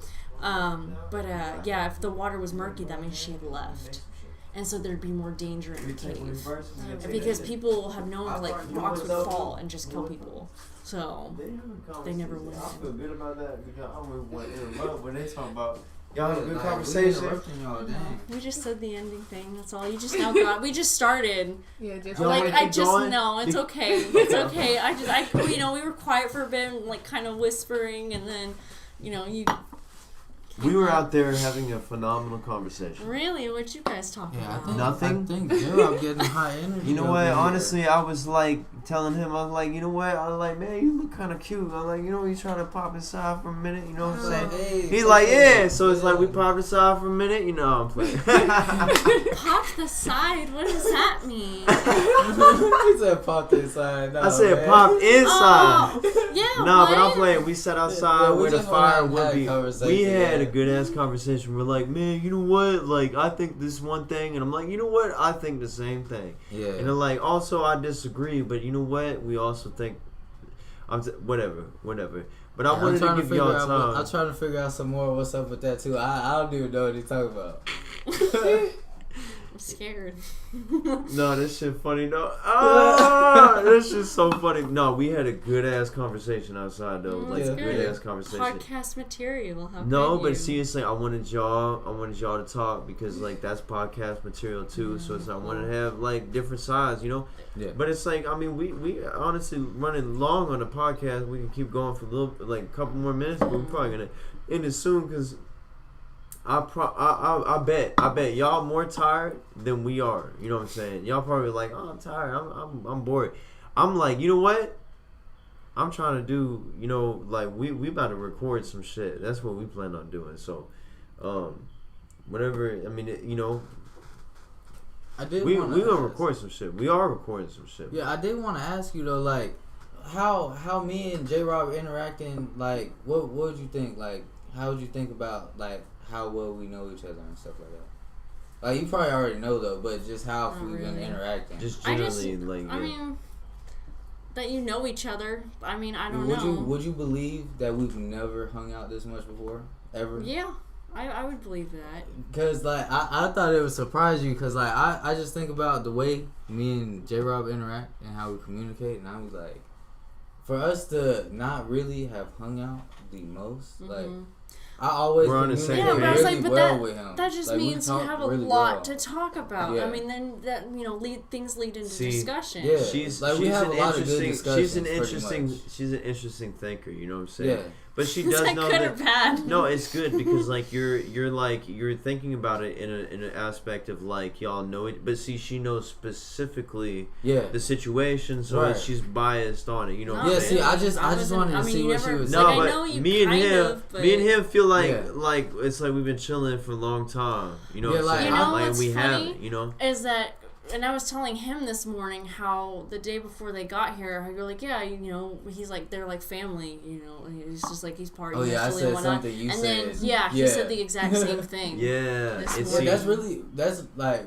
Yeah, if the water was murky, that means she had left. And so there'd be more danger in the cave. Because people have known like rocks would fall and just kill people. So they never went. I feel good about that because I don't want to interrupt when they talk about y'all have a good conversation. We just said the ending thing. That's all. You just now got. We just started. Yeah, just like I just no. It's okay. It's okay. We were quiet for a bit, and, like kind of whispering, and then, you. We were out there having a phenomenal conversation. Really? What you guys talking about? Nothing. I think I'm getting high energy. You know what? Honestly, I was like telling him, I was like, you know what? I was like, man, you look kind of cute. I was like, you trying to pop inside for a minute. You know what I'm saying? Hey, He's like, yeah. So it's like we popped inside for a minute. You know, I'm playing. Pop the side? What does that mean? He said pop inside. No, I said man. pop inside. Oh, yeah. No, but I'm playing. We sat outside where the fire would be. We had a good ass conversation. We're like, man, you know what? Like, I think this one thing, and I'm like, you know what? I think the same thing. Yeah. And they're like, also I disagree, but you know what? We also think, whatever. But I wanted to give y'all time. I'm trying to figure out some more. What's up with that too? I don't even know what he's talking about. I'm scared. No, this shit funny. No, this shit's so funny. No, we had a good ass conversation outside though. Like a good ass conversation. Podcast material. How no, but seriously, I wanted y'all to talk because like that's podcast material too. So it's I wanted to have like different sides, Yeah. But it's like we honestly running long on the podcast. We can keep going for a couple more minutes, but we're probably gonna end it soon because. I bet y'all more tired than we are. You know what I'm saying? Y'all probably like, oh, I'm tired. I'm bored. I'm like, you know what? I'm trying to do, like we about to record some shit. That's what we plan on doing. So, whatever. We gonna record some shit. We are recording some shit. Yeah, I did want to ask you though, like, how me and J Rob interacting. Like, what would you think? Like, how would you think about like how well we know each other and stuff like that? Like, you probably already know though, but just how we've been interacting. Just generally, that you know each other. I don't know. Would you believe that we've never hung out this much before? Ever? Yeah, I would believe that. Because, like, I thought it would surprise you because, like, I just think about the way me and J-Rob interact and how we communicate, and I was like, for us to not really have hung out the most, like, I always communicate really well with him. that just Like, we means you talk have a really lot well. to talk about. Yeah. I mean, then that things lead into See, discussion. Yeah. She's Like, we have a lot of good discussions, she's an pretty interesting much. she's an interesting thinker, you know what I'm saying? Yeah. But she Is does that know good that or bad? no, it's good because like you're thinking about it in an aspect of like y'all know it, but see she knows specifically Yeah. the situation, so Right. she's biased on it. You know what No, I'm Yeah, saying? see, I just wasn't- wanted to see you what she never- was No, like, I but know you me and kind him, of, but- me and him feel like Yeah. like it's like we've been chilling for a long time. You know Yeah, what I'm saying? You know like what's we funny? haven't. You know. Is that, and I was telling him this morning how the day before they got here, how you're like, yeah, you know, he's like, they're like family, you know, and he's just like, he's part of Oh, yeah, I usually said and whatnot. something you and said. then, yeah, he Yeah. said the exact same thing. Yeah, This it's morning. Yeah, that's like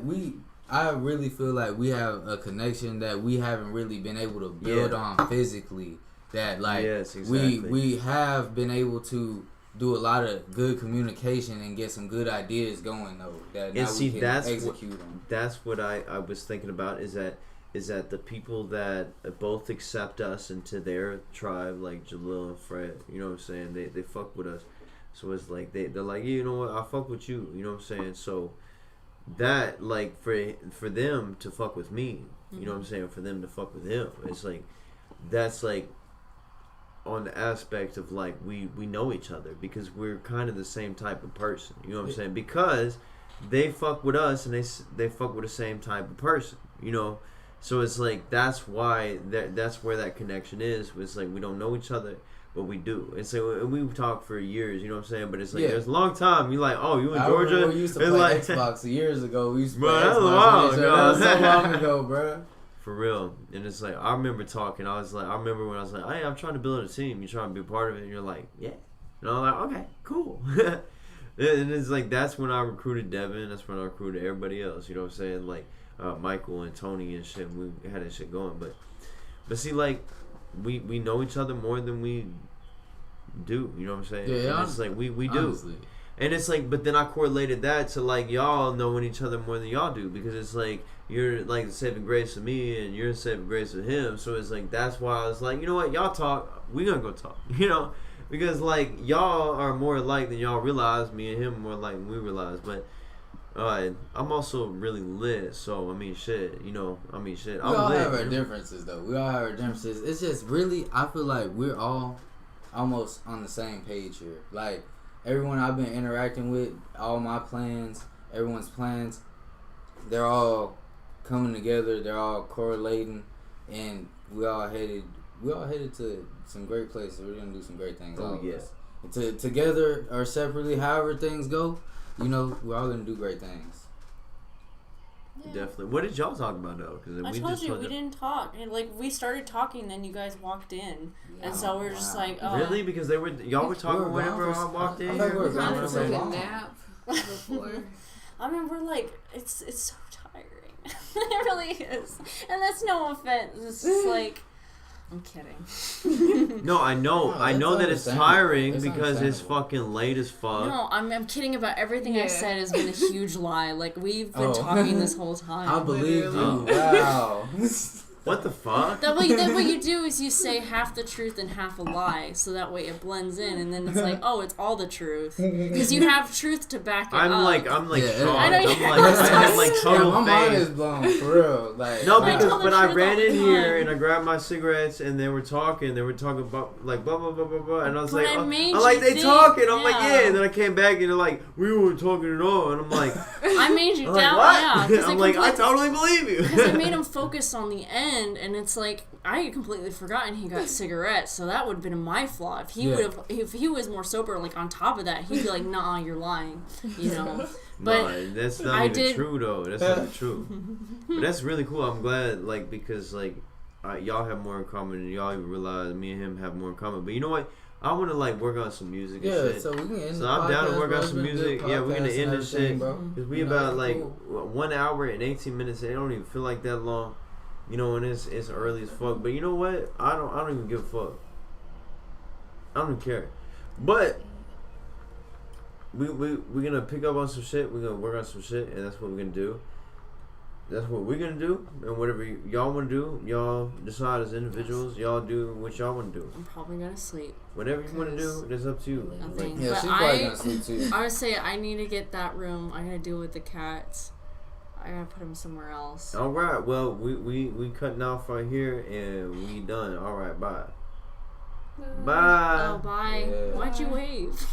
I really feel like we have a connection that we haven't really been able to build on physically. That like Yes, exactly. we have been able to do a lot of good communication and get some good ideas going though. That now see, we can that's execute on. That's what I was thinking about is that the people that both accept us into their tribe, like Jalil and Fred, you know what I'm saying? They fuck with us. So it's like they're like, you know what, I fuck with you, you know what I'm saying? So that like for them to fuck with me, you know what I'm saying, for them to fuck with him, it's like that's like on the aspect of like we know each other because we're kind of the same type of person, you know what I'm saying? Because they fuck with us and they fuck with the same type of person, you know. So it's like that's why that's where that connection is. It's like we don't know each other, but we do. It's like we've talked for years, you know what I'm saying? But it's like there's a long time. You like, oh, you in Georgia? remember we used to It's play like, Xbox years ago. We used to Bro, play that was a Xbox. while with each ago. other. That was so long ago, bro. For real. And it's like I remember talking. I remember when I was like, hey, I'm trying to build a team. You trying to be a part of it? And you're like, yeah. And I'm like, okay, cool. And it's like that's when I recruited Devin. That's when I recruited everybody else. You know what I'm saying? Like Michael and Tony and shit. We had that shit going. But see, like we know each other more than we do. You know what I'm saying? Yeah, and it's like we do. Honestly. And it's like, but then I correlated that to like y'all knowing each other more than y'all do because it's like you're like the saving grace of me and you're the saving grace of him. So it's like that's why I was like, you know what, y'all talk, we gonna go talk, you know, because like y'all are more alike than y'all realize. Me and him are more alike than we realize. But I'm also really lit, so I mean shit, you know, shit. We all lit, have our you know? differences though. We all have our differences. It's just really, I feel like we're all almost on the same page here. Like everyone I've been interacting with, all my plans, everyone's plans, they're all coming together. They're all correlating, and we all headed to some great places. We're gonna do some great things. Oh yes. Together or separately, however things go, you know, we're all gonna do great things. Yeah. Definitely. What did y'all talk about though? Because I told you we didn't talk. And, like we started talking, then you guys walked in, and so we were just like, oh. Really? Because y'all were talking whenever I walked in. I thought we were I gone for took so a long. nap before. I mean, we're like, it's so tiring. It really is, and that's no offense. It's just like, I'm kidding. No, I know that it's understandable. tiring It's because it's understandable. fucking late as fuck. No, I'm kidding about everything I Yeah. said has been a huge lie. Like we've been Oh. talking this whole time. I believe you. Oh. Wow. What the fuck? That what you do is you say half the truth and half a lie, so that way it blends in, and then it's like, oh, it's all the truth because you have truth to back it I'm up. like Yeah, shocked. I know I'm you're- like, I had like Yeah, total my mind faith. is blown for real. Like No, wow. I because tell the but I truth ran all the in here time. and I grabbed my cigarettes and they were talking about like blah blah blah blah blah, and I was But like, I oh. made I'm like you they think, talking. I'm like yeah. yeah, and then I came back and they're like we weren't talking at all, and I'm like, I made you I'm like doubt, what? yeah. 'cause I'm like I totally believe you. Because I made him focus on the end, and it's like I had completely forgotten he got cigarettes, so that would have been my flaw. If he Yeah. would have, if he was more sober, like on top of that, he'd be like, "Nah, you're lying," you know. But No, that's not I even did- true though. That's not even true. But that's really cool. I'm glad, like, because like y'all have more in common, and y'all even realize me and him have more in common. But you know what? I want to like work on some music and Yeah, shit. so we can end So the I'm down to podcast, work bro. on It's some been a good music. Yeah, we're gonna podcast end and this everything, shit bro. because we You know, about it's like cool. 1 hour and 18 minutes. It don't even feel like that long, you know. And it's early as fuck. But you know what? I don't even give a fuck. I don't even care. But we're gonna pick up on some shit. We're gonna work on some shit, and that's what we're gonna do. that's what we're gonna do, and whatever y'all want to do, y'all decide as individuals. Y'all do what y'all want to do. I'm probably gonna sleep. Whatever you want to do, it's up to you. Nothing. Yeah, But she's probably gonna sleep too. I would say I need to get that room. I gotta deal with the cats. I gotta put them somewhere else. All right. Well, we cutting off right here, and we done. All right. Bye. Bye. Oh, bye. Yeah. Why'd you wave?